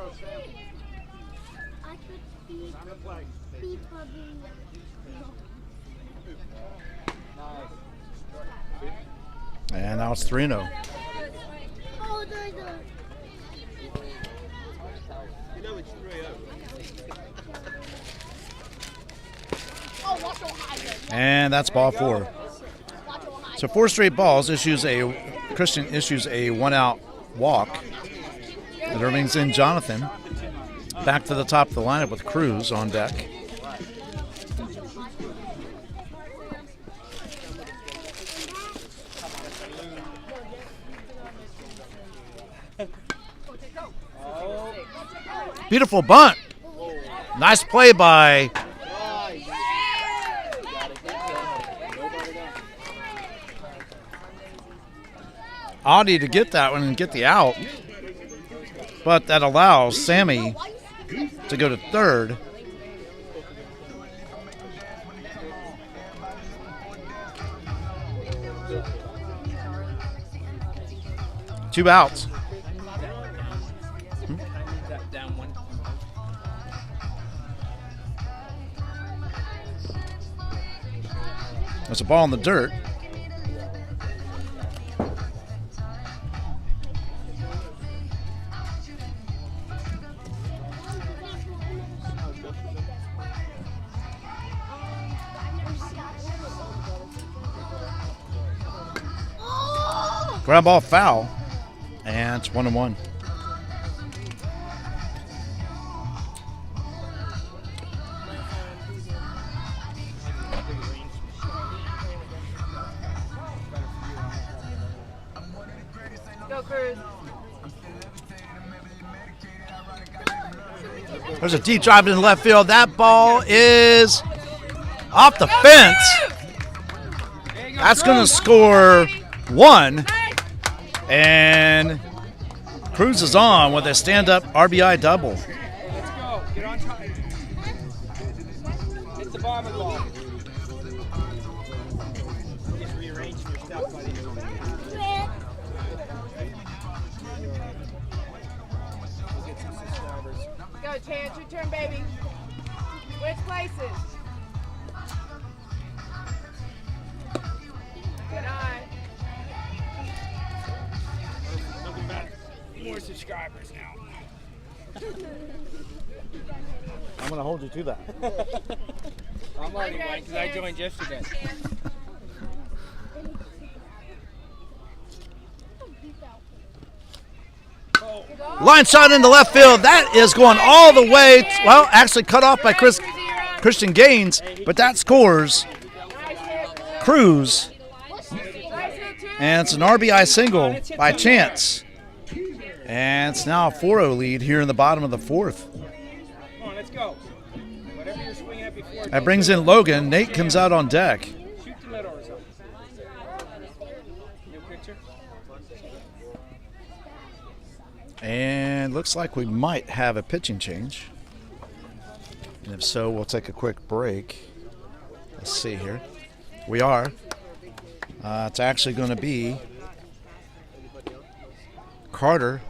And now it's 3-0. And that's ball 4. So 4 straight balls. Christian issues a 1-out walk. It remains in Jonathan. back to the top of the lineup with Cruz on deck. Beautiful bunt. Nice play by Audie to get that one and get the out. But that allows Sammy to go to third. Two outs.
Down one.
There's a ball in the dirt. Ground ball foul, and it's 1-1.
Go, Cruz.
There's a deep drive in left field. That ball is off the fence. That's going to score one. And Cruz is on with a stand-up RBI double.
Let's go. Get on top. Hit the bomber ball. Just rearrange your stuff, buddy.
Go, Chance. Your turn, baby. Which places? Good eye.
More subscribers now.
I'm going to hold you to that.
I'm already white because I joined yesterday.
Line shot into left field. That is going all the way. Well, actually cut off by Christian Gaines, but that scores Cruz. And it's an RBI single by Chance. And it's now a 4-0 lead here in the bottom of the fourth.
Come on, let's go. Whatever you're swinging at before.
That brings in Logan. Nate comes out on deck.
Shoot the middle or something. New picture.
And looks like we might have a pitching change. And if so, we'll take a quick break. Let's see here. We are. It's actually going to be Carter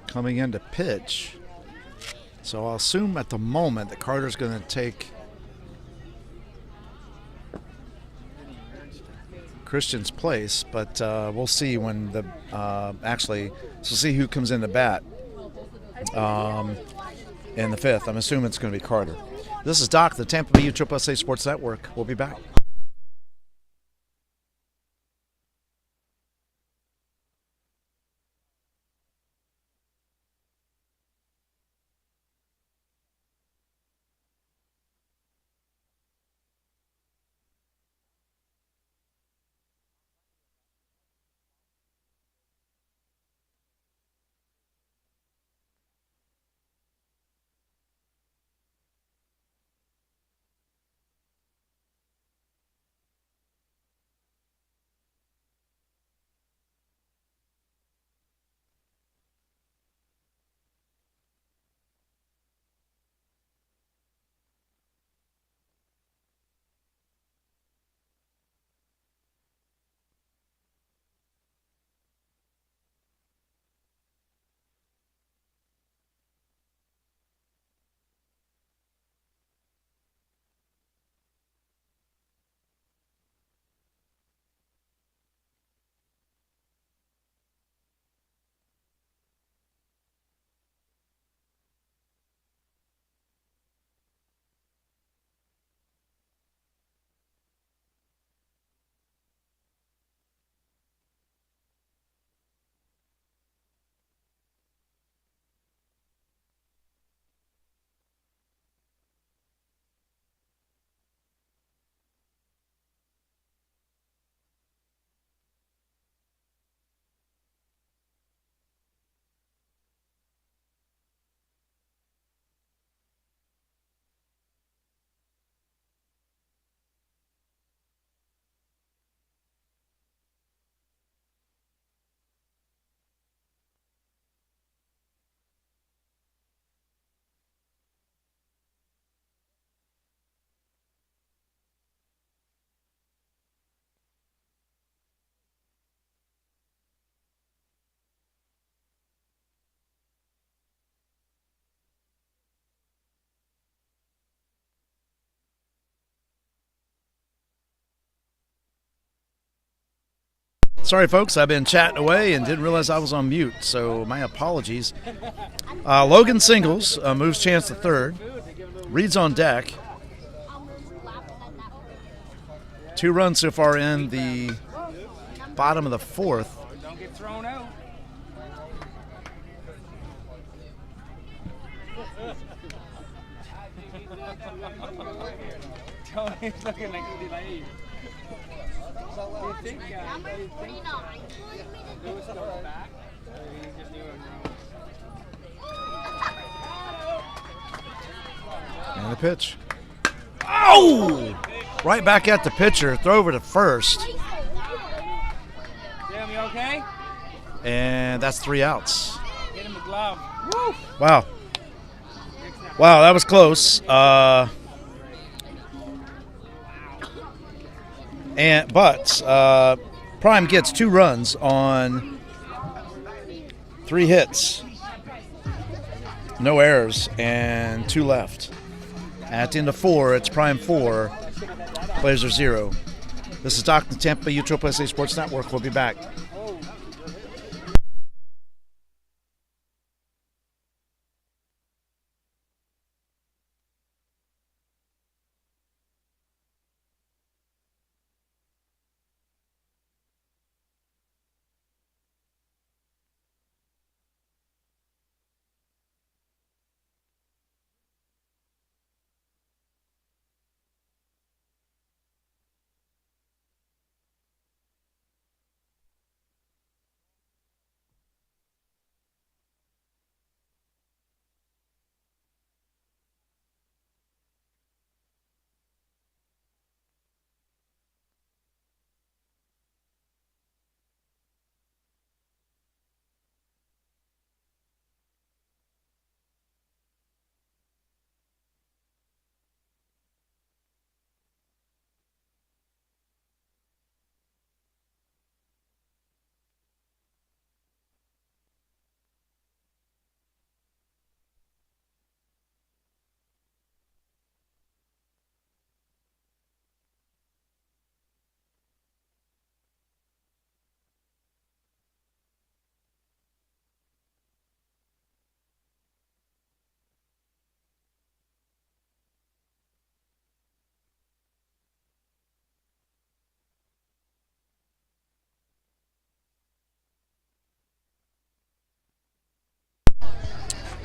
coming in to pitch. So I'll assume at the moment that Carter's going to take Christian's place, but we'll see when the so we'll see who comes in to bat in the fifth. I'm assuming it's going to be Carter. This is Doc, the Tampa Bay USSSA Sports Network. We'll be back. Sorry, folks, I've been chatting away and didn't realize I was on mute, so my apologies. Logan singles, moves chance to third. Reed's on deck. 2 runs so far in the bottom of the 4th.
Don't get thrown out. Tony's looking like he's delayed.
Number 49.
And the pitch. Oh! Right back at the pitcher. Throw over to first.
Jim, you okay?
And that's 3 outs.
Hit him a glove. Woo!
Wow. Wow, that was close. But Prime gets 2 runs on 3 hits. No errors and 2 left. At the end of 4, it's Prime 4, Blazers 0. This is Doc in Tampa, USSSA Sports Network. We'll be back.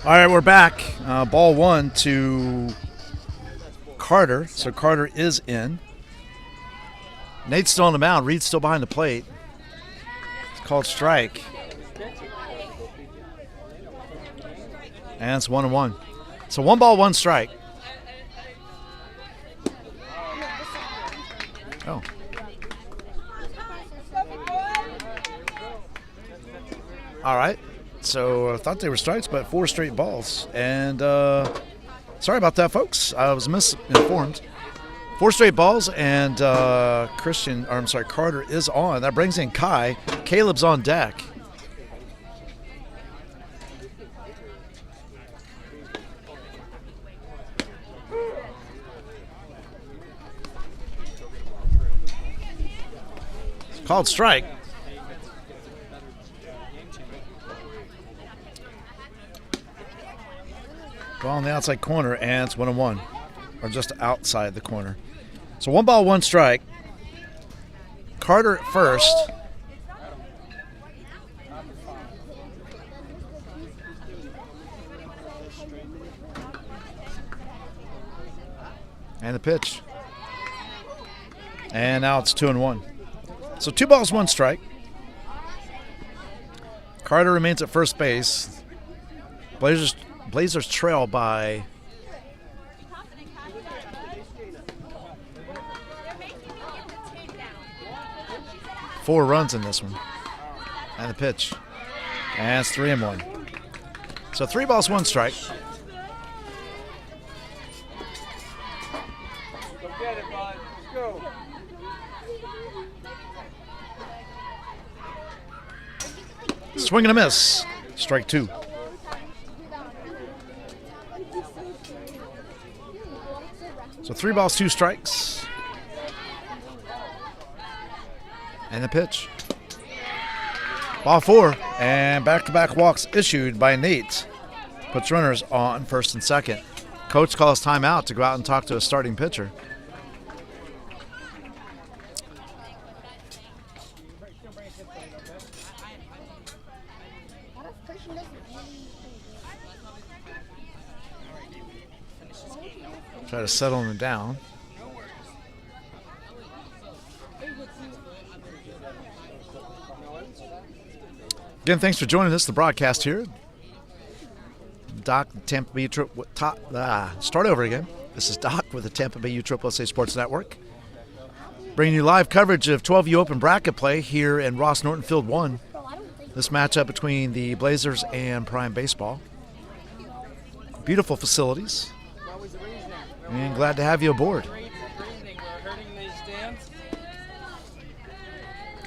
All right, we're back. Ball 1 to Carter. So Carter is in. Nate's still on the mound. Reed's still behind the plate. It's called strike. And it's 1-1. So 1 ball, 1 strike. Oh. All right. So I thought they were strikes, but 4 straight balls. And sorry about that, folks. I was misinformed. 4 straight balls, and Carter is on. That brings in Kai. Caleb's on deck. It's called strike. Ball on the outside corner, and it's 1-1, or just outside the corner. So 1 ball, 1 strike. Carter at first. And the pitch. And now it's 2-1. So 2 balls, 1 strike. Carter remains at first base. Blazers trail by 4 runs in this one. And the pitch. And it's 3-1. So 3 balls, 1 strike.
Go get it, bud. Let's go.
Swing and a miss. Strike 2. So 3 balls, 2 strikes. And the pitch. Ball 4, and back-to-back walks issued by Nate. Puts runners on first and second. Coach calls timeout to go out and talk to a starting pitcher. Try to settle him down. Again, thanks for joining us, the broadcast here. Doc, Tampa Bay start over again. This is Doc with the Tampa Bay USSSA Sports Network. Bringing you live coverage of 12U Open bracket play here in Ross Norton Field 1. This matchup between the Blazers and Prime Baseball. Beautiful facilities. And glad to have you aboard.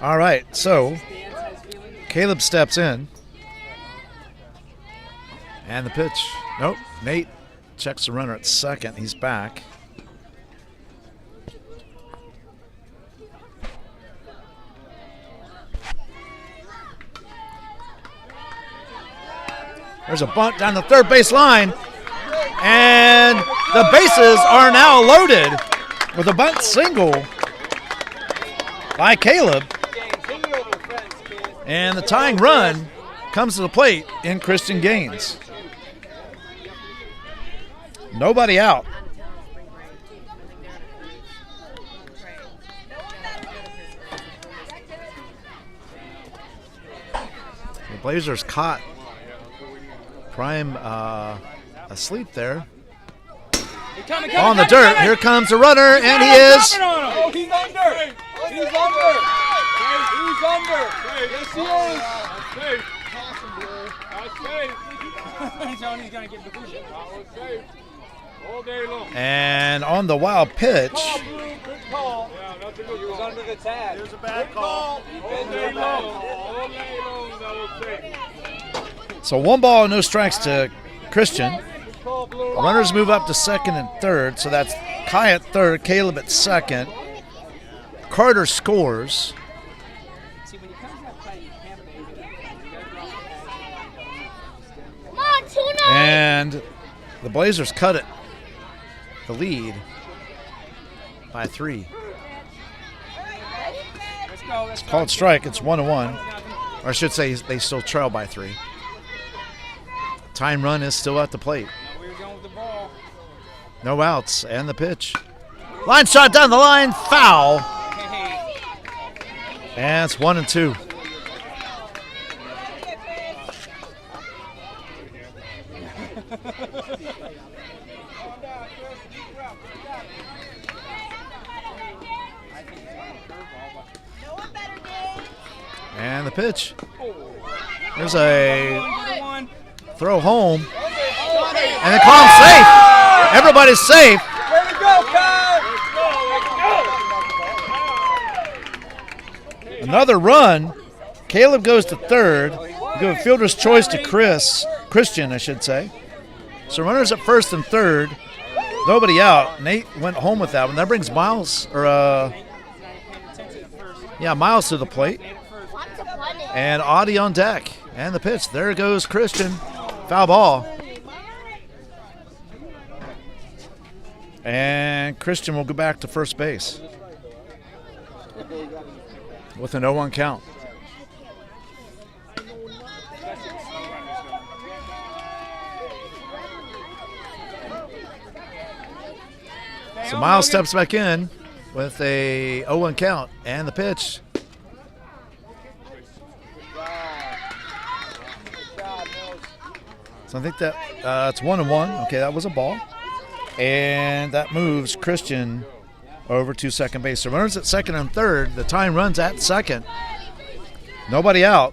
All right, so Caleb steps in. And the pitch. Nope. Nate checks the runner at second. He's back. There's a bunt down the third base line. And the bases are now loaded with a bunt single by Caleb. And the tying run comes to the plate in Christian Gaines. Nobody out. The Blazers caught Prime asleep there. On the dirt, here comes the runner, and he is.
Oh, he's under. He's under. He's under. Yes, he is. That's safe.
Tony's going to get the position.
That was safe. All day long.
And on the wild pitch.
Good call. Yeah, that's a good call. He was under the tag. It was a bad call. All day long. All day long, that was safe.
So 1 ball, no strikes to Christian. Runners move up to second and third, so that's Kai at third, Caleb at second. Carter scores. And the Blazers cut it, the lead, by 3. It's called strike. It's 1-1. Or I should say they still trail by 3. Time run is still at the plate. No outs, and the pitch. Line shot down the line, foul. And it's 1-2. And the pitch. There's a throw home. And they call him safe. Everybody's safe.
Way to go, Kyle!
Another run. Caleb goes to third. We go fielder's choice to Christian, I should say. So runners at first and third. Nobody out. Nate went home with that one. That brings Miles, Miles to the plate. And Audie on deck. And the pitch. There goes Christian. Foul ball. And Christian will go back to first base with an 0-1 count. So Miles steps back in with a 0-1 count and the pitch. So I think that it's 1-1. Okay, that was a ball. And that moves Christian over to second base. So runners at second and third. The time runs at second. Nobody out.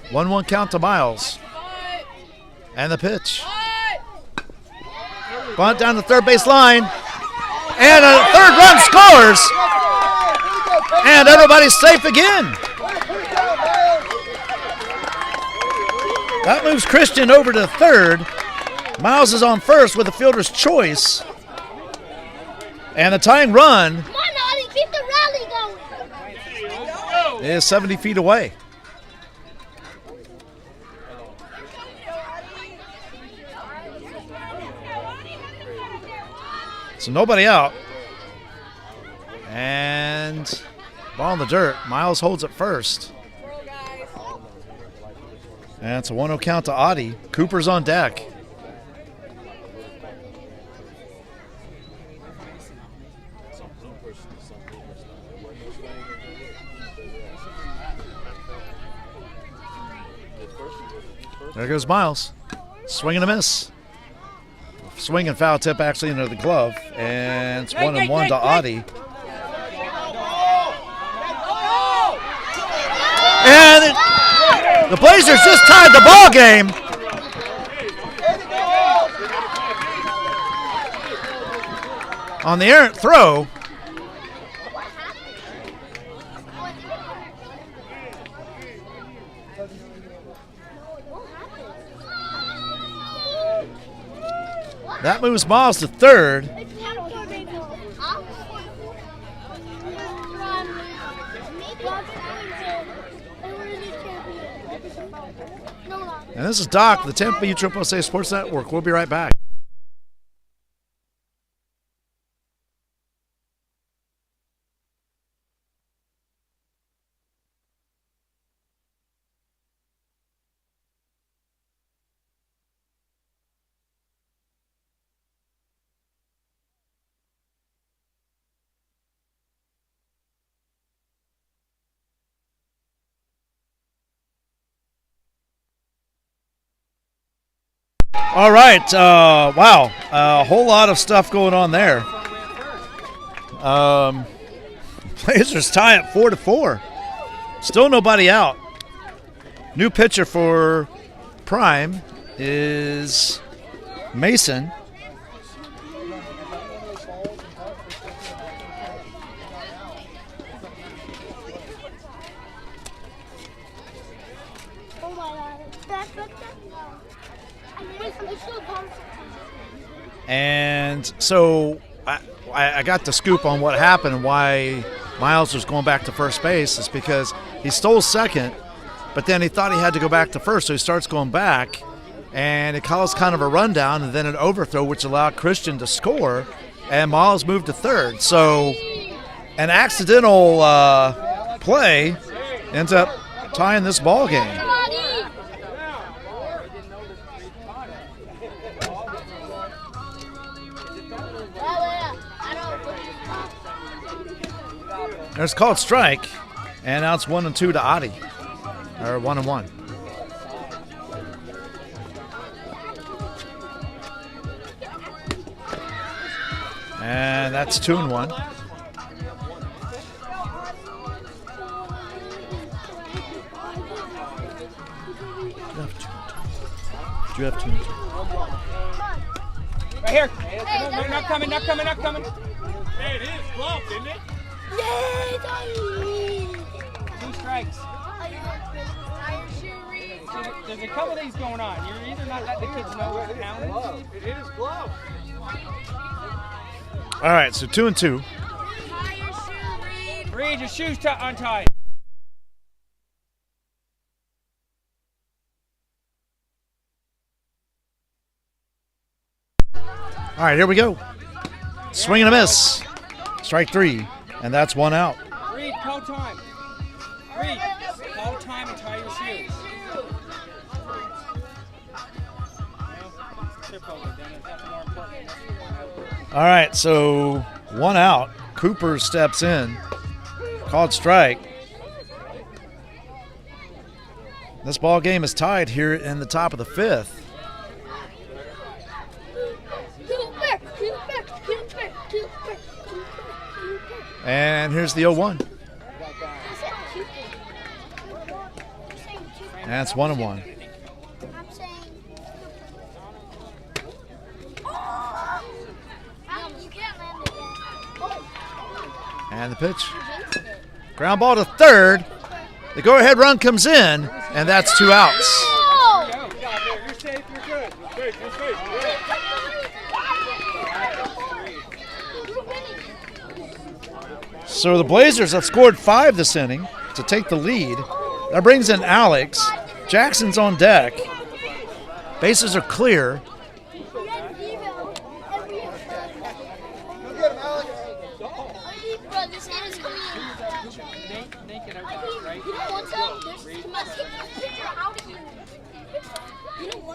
1-1 count to Miles. And the pitch. Bunt down the third base line. And a third run scores. And everybody's safe again. That moves Christian over to third. Miles is on first with a fielder's choice. And the tying run
Come on, Audie, keep the rally going.
is 70 feet away. So nobody out. And ball in the dirt. Miles holds it first. And it's a 1-0 count to Audie. Cooper's on deck. There goes Miles. Swing and a miss. Swing and foul tip actually into the glove. And it's 1-1 to Audie. And the Blazers just tied the ball game. On the errant throw. That moves Miles to third. And this is Doc, the Tampa USSSA Sports Network. We'll be right back. All right, wow, a whole lot of stuff going on there. Blazers tie at 4-4. Still nobody out. New pitcher for Prime is Mason. And so I got the scoop on what happened and why Miles was going back to first base is because he stole second, but then he thought he had to go back to first, so he starts going back, and it caused kind of a rundown and then an overthrow, which allowed Christian to score, and Miles moved to third. So an accidental play ends up tying this ball game. There's called strike, and now it's 1-2 to Audie, or 1-1. And that's 2-1. Do you have 2-2?
Right here. Not coming.
Hey, it is glove, isn't it?
Two strikes. There's a couple of these going on. You're either not letting the kids know where to count.
It is glove.
All right, so 2-2.
Reed, your shoes untied.
All right, here we go. Swing and a miss. Strike 3, and that's 1 out.
Reed, call time. Reed, call time and tie your shoes.
All right, so 1 out. Cooper steps in. Called strike. This ball game is tied here in the top of the 5th. And here's the 0-1. And it's 1-1. And the pitch. Ground ball to third. The go-ahead run comes in, and that's 2 outs.
You're safe, you're good. You're safe.
So the Blazers have scored 5 this inning to take the lead. That brings in Alex. Jackson's on deck. Bases are clear.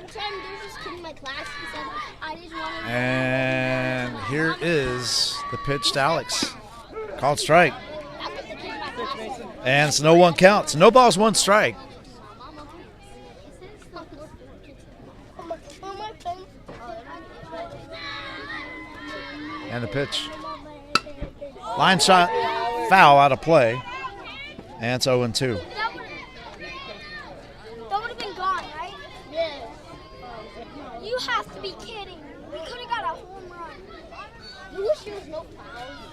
one time there was this kid in my class. He said, I just wanted to.
And here is the pitch to Alex. Called strike.
That's what the kid in my class said.
And it's no one counts. No balls, one strike. And the pitch. Line shot, foul out of play. And it's 0-2.
That would have been gone, right? Yeah. You have to be kidding. We could have got a home run. You wish there was no foul.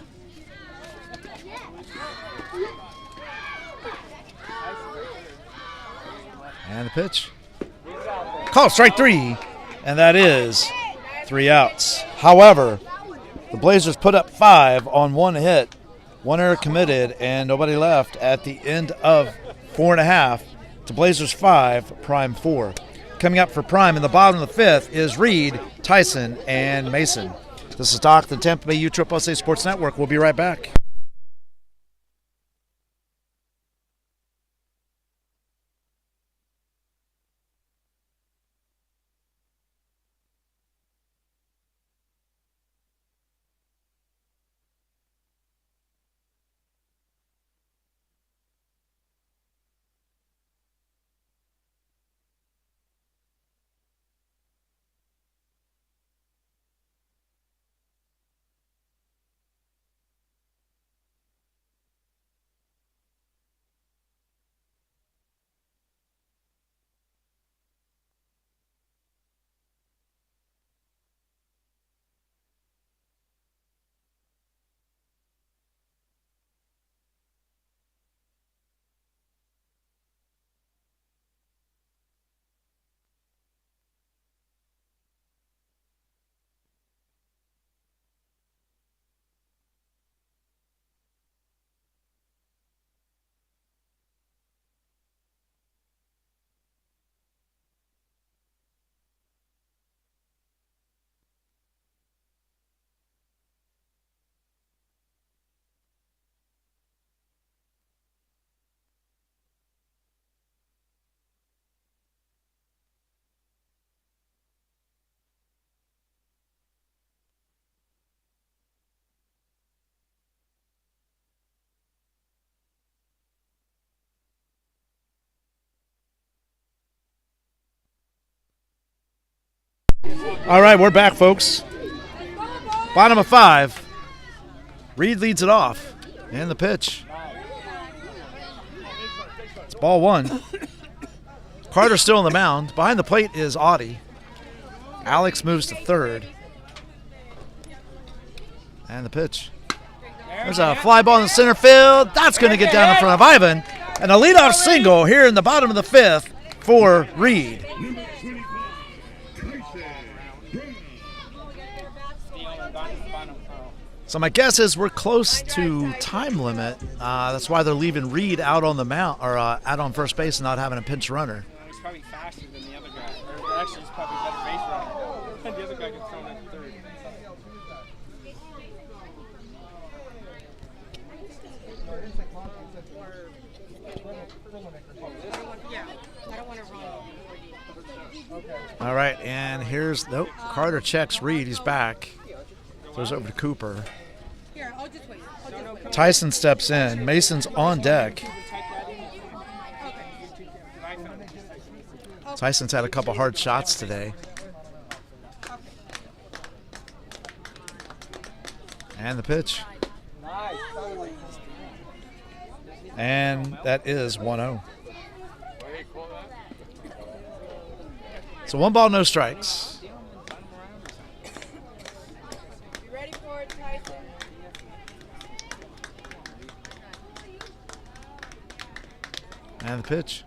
And the pitch. Call strike 3. And that is 3 outs. However, the Blazers put up 5 on 1 hit, 1 error committed, and nobody left at the end of 4.5 to Blazers 5, Prime 4. Coming up for Prime in the bottom of the 5th is Reed, Tyson, and Mason. This is Doc, the Tampa Bay USSSA Sports Network. We'll be right back. All right, we're back, folks. Bottom of 5. Reed leads it off. And the pitch. It's ball 1. Carter's still on the mound. Behind the plate is Audie. Alex moves to 3rd. And the pitch. There's a fly ball in the center field. That's going to get down in front of Ivan. And a leadoff single here in the bottom of the 5th for Reed. So my guess is we're close to time limit. That's why they're leaving Reed out on the mound or out on first base and not having a pinch runner.
He's probably faster than the other guy. Or actually, he's probably a better base runner. The other guy gets thrown at 3rd. All right, and here's Carter checks Reed. He's back. Throws over to Cooper. Tyson steps in. Mason's on deck. Tyson's had a couple hard shots today. And the pitch. And that is 1-0. So 1 ball, no strikes. And the pitch.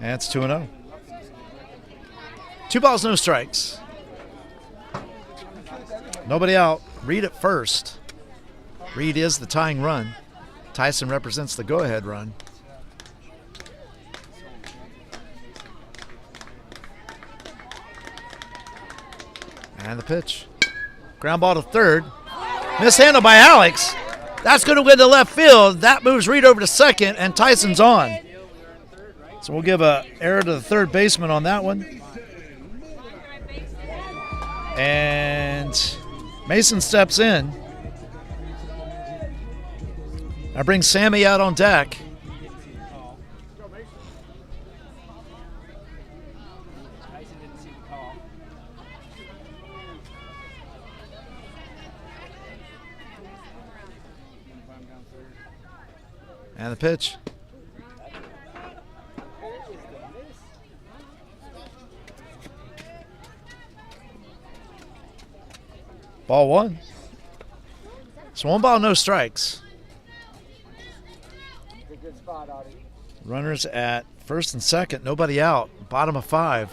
And it's 2-0. 2 balls, no strikes. Nobody out. Reed at first. Reed is the tying run. Tyson represents the go-ahead run. And the pitch. Ground ball to 3rd. Mishandled by Alex. That's going to win to left field. That moves Reed over to 2nd, and Tyson's on. So So we'll give a error to the third baseman on that one. And Mason steps in. That brings Sammy out on deck. And the pitch. Ball one. So 1 ball, no strikes.
Good spot, Audie.
Runners at first and second, nobody out. Bottom of 5.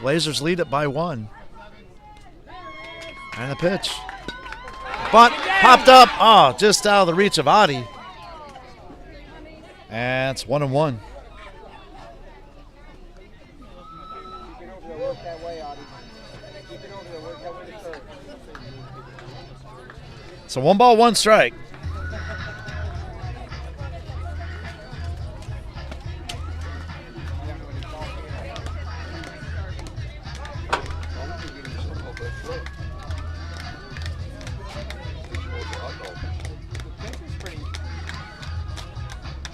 Blazers lead it by 1. And the pitch. Bunt popped up. Oh, just out of the reach of Audie. And it's 1-1.
Keep it over there, work that way, Audie. Keep it over there, work that way to third.
So 1 ball, 1 strike.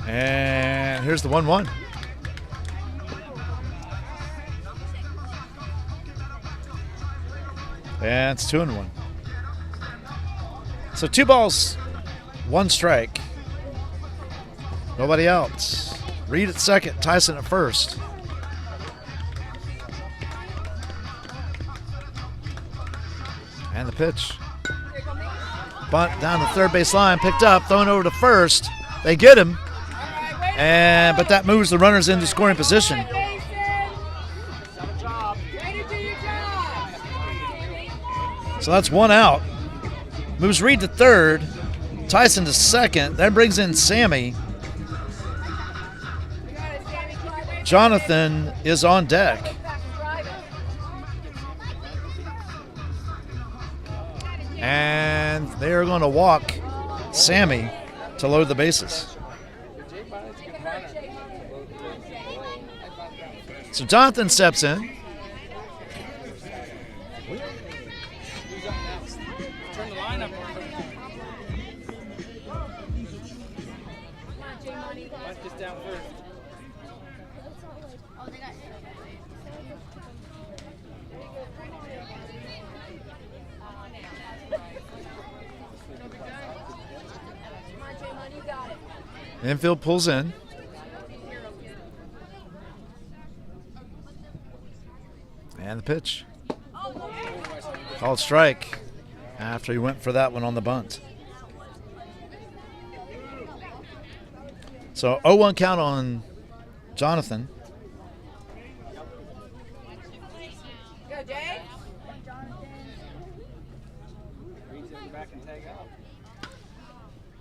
And here's the 1-1. And it's 2-1. So 2 balls, 1 strike. Nobody out. Reed at second, Tyson at first. And the pitch. Bunt down the third base line, picked up, thrown over to first. They get him. But that moves the runners into scoring position. So that's 1 out. Moves Reed to third, Tyson to second. That brings in Sammy. Jonathan is on deck. And they are going to walk Sammy to load the bases. So Jonathan steps in.
Turn the line up. Let's just down first.
Infield pulls in. And the pitch. Called strike after he went for that one on the bunt. So 0-1 count on Jonathan.
Go, Jay.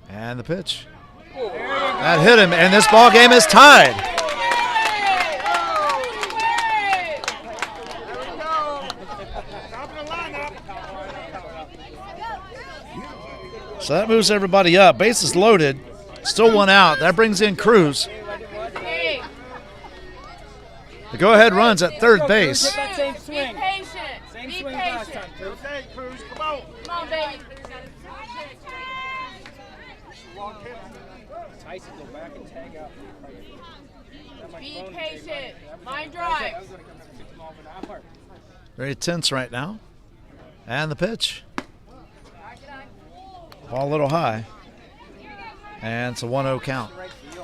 And the pitch. That hit him, and this ball game is tied. So that moves everybody up. Bases loaded. Still 1 out. That brings in Cruz. The go-ahead runs at third base.
Hit that same swing.
Be patient.
Same
Be
swing last
patient.
time, Cruz.
Hey, Cruz, come on.
Come on, baby.
Tyson, go back and tag out.
Be patient. Line drive.
Very tense right now. And the pitch. Ball a little high. And it's a 1-0 count.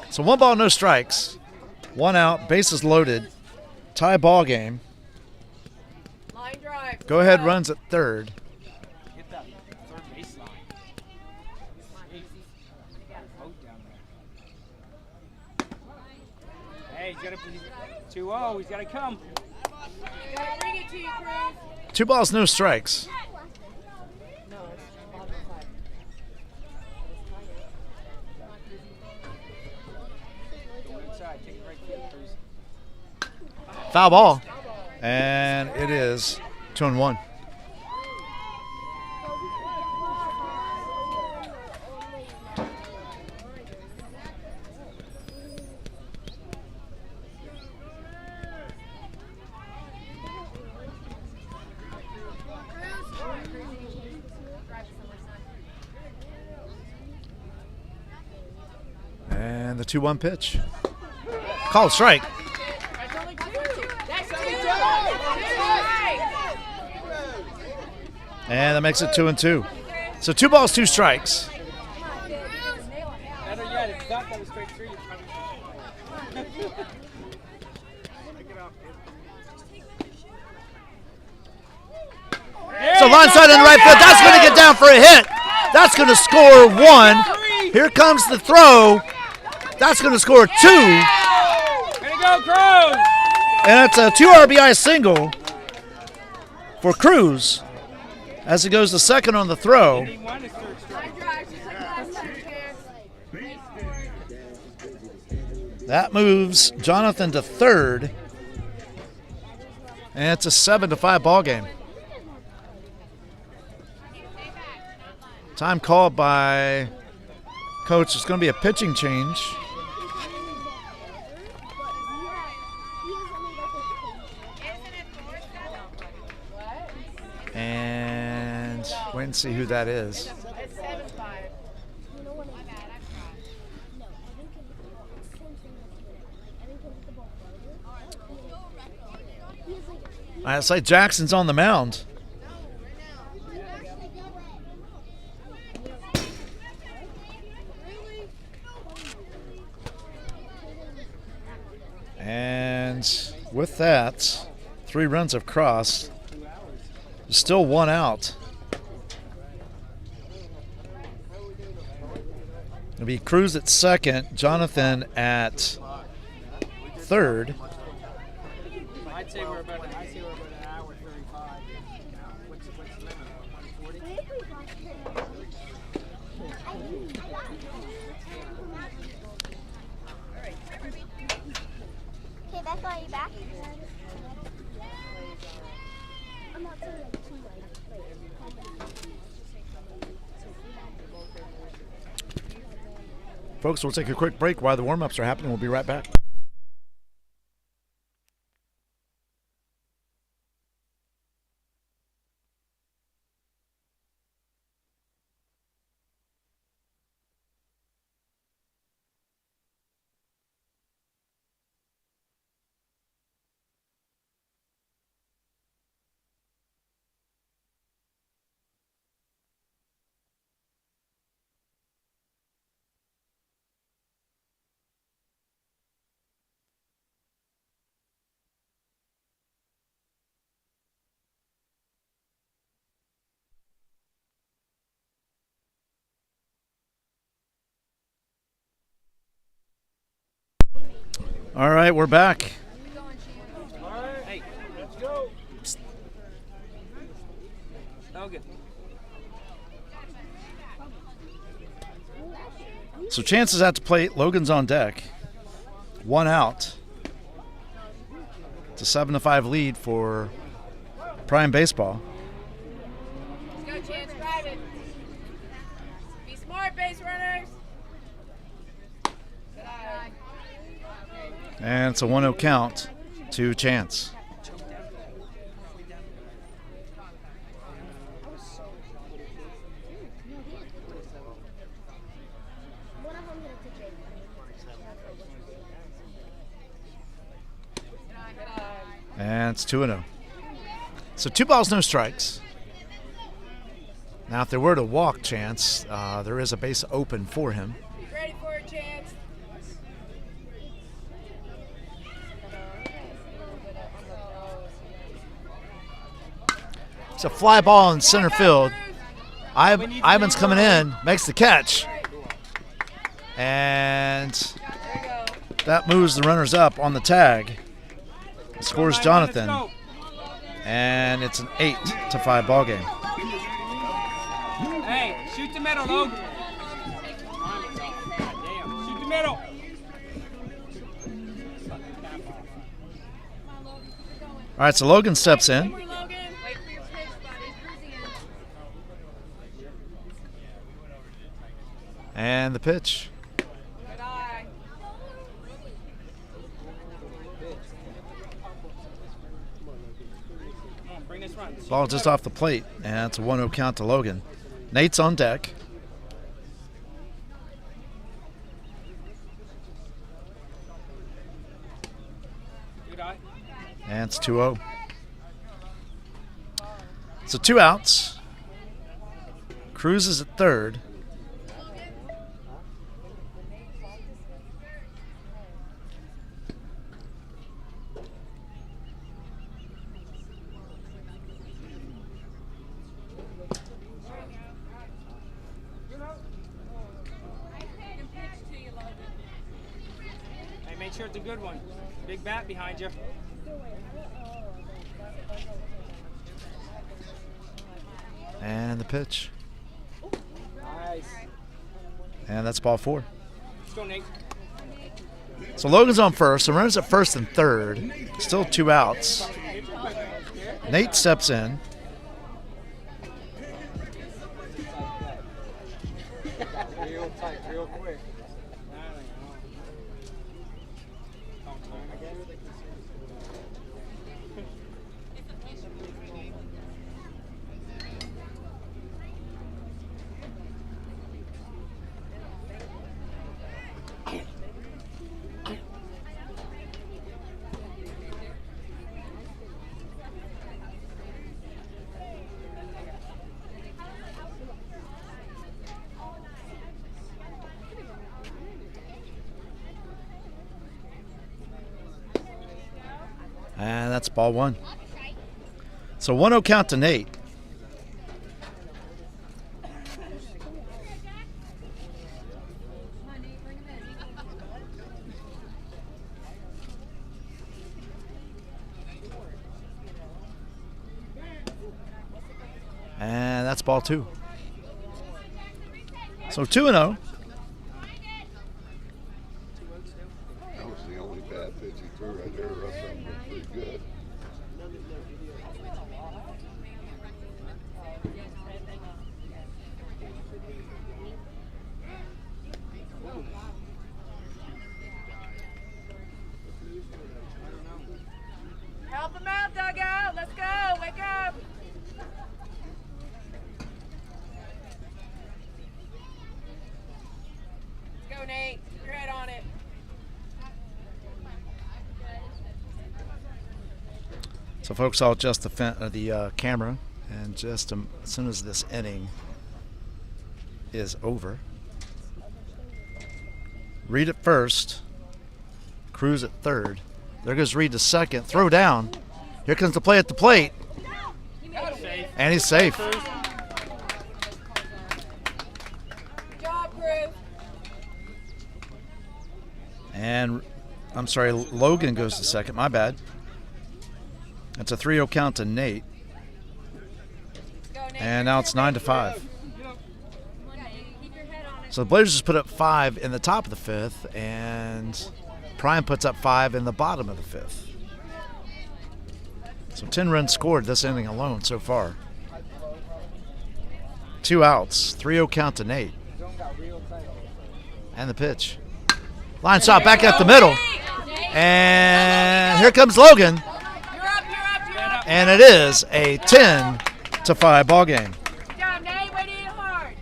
So 1 ball, no strikes. 1 out, bases loaded. Tie ball game.
Line drive.
Go ahead runs at third.
Hit that third baseline. Hey, he's got to 2-0. He's got to come.
Gotta bring it to you, Cruz.
2 balls, no strikes.
Go inside. Take it right field, Cruz.
Foul ball. And it is 2-1. And the 2-1 pitch. Called strike. And that makes it 2-2. So 2 balls, 2 strikes.
Better yet, it's not that was straight 3.
So line side in the right field. That's going to get down for a hit. That's going to score 1. Here comes the throw. That's going to score 2.
Way to go, Cruz!
And it's a 2 RBI single for Cruz as he goes to second on the throw.
He won his third strike.
That moves Jonathan to third. And it's a 7-5 ball game. Time called by coach. It's going to be a pitching change. And wait and see who that is. It's like Jackson's on the mound. And with that, 3 runs have crossed. There's still 1 out. It'll be Cruz at second, Jonathan at third.
I'd say we're about an hour 35. What's the limit? 140?
Okay, that's why you back. I'm not saying like too late.
Folks, we'll take a quick break while the warm-ups are happening. We'll be right back. All right, we're back.
All right. Hey, let's go. Logan.
So chances at the plate. Logan's on deck. 1 out. It's a 7-5 lead for Prime Baseball.
Let's go, Chance. Drive it. Be smart, base runners. Good eye.
And it's a 1-0 count to Chance. And it's 2-0. So 2 balls, no strikes. Now, if there were to walk Chance, there is a base open for him.
Be ready for a Chance.
It's a fly ball in center field. Ivan's coming in, makes the catch. And that moves the runners up on the tag. Scores Jonathan. And it's an 8-5 ball game.
Hey, shoot the middle, Logan. Shoot the middle.
All right, so Logan steps in.
Logan. Wait for your pitch, buddy.
And the pitch.
Good eye.
Come on, bring this run.
Ball just off the plate, and it's a 1-0 count to Logan. Nate's on deck. And it's 2-0. So 2 outs. Cruz is at third.
Hey, make sure it's a good one. Big bat behind you.
And the pitch.
Nice.
And that's ball 4.
Let's go, Nate.
So Logan's on first. So runners at first and third. Still 2 outs. Nate steps in.
Real tight, real quick.
And that's ball 1. So 1-0 count to Nate. And that's ball 2. So 2-0.
That was the only bad pitch he threw right there. The rest of them were pretty good.
Help him out, dugout. Let's go. Wake up. Let's go, Nate. Keep your head on it.
So folks, I'll adjust the camera, and just as soon as this inning is over, Reed at first, Cruz at third. There goes Reed to second. Throw down. Here comes the play at the plate. And he's safe.
Good job, Cruz.
And I'm sorry, Logan goes to second. My bad. It's a 3-0 count to Nate.
Let's go, Nate.
And now it's 9-5. So the Blazers just put up 5 in the top of the 5th, and Prime puts up 5 in the bottom of the 5th. So 10 runs scored this inning alone so far. 2 outs, 3-0 count to Nate. And the pitch. Line shot back at the middle. And here comes Logan.
You're up.
And it is a 10-5 ball game.
Good job, Nate. Way to hit hard.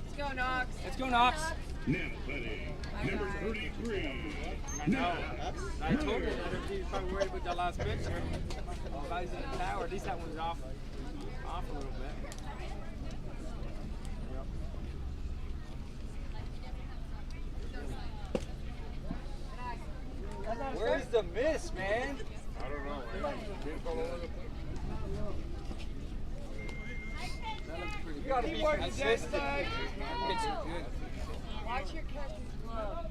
Let's go, Knox.
Let's go, Knox.
Now batting, number 33.
I told you that he's probably worried about that last pitch here. If I was in the tower, at least that one's off a little bit. Where's the miss, man?
I don't know.
You gotta be consistent. Pitch is good.
Watch your catcher's glove.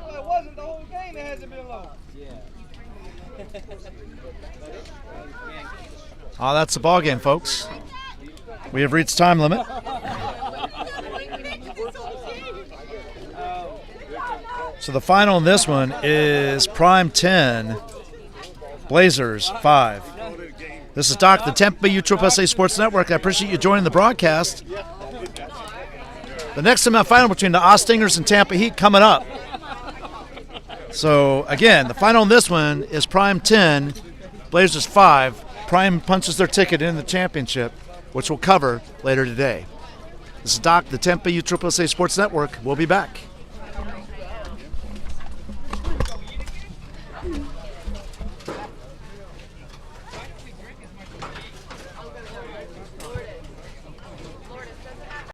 Well, it wasn't the whole game that hasn't been low. Yeah.
Oh, that's the ball game, folks. We have reached time limit. So the final in this one is Prime 10, Blazers 5. This is Doc, the Tampa Bay USSSA Sports Network. I appreciate you joining the broadcast. The next semifinal between the Ostingers and Tampa Heat coming up. So, again, the final in this one is Prime 10, Blazers 5. Prime punches their ticket in the championship.
which we'll cover later today. This is Doc, the Tempe USSSA Sports Network. We'll be back.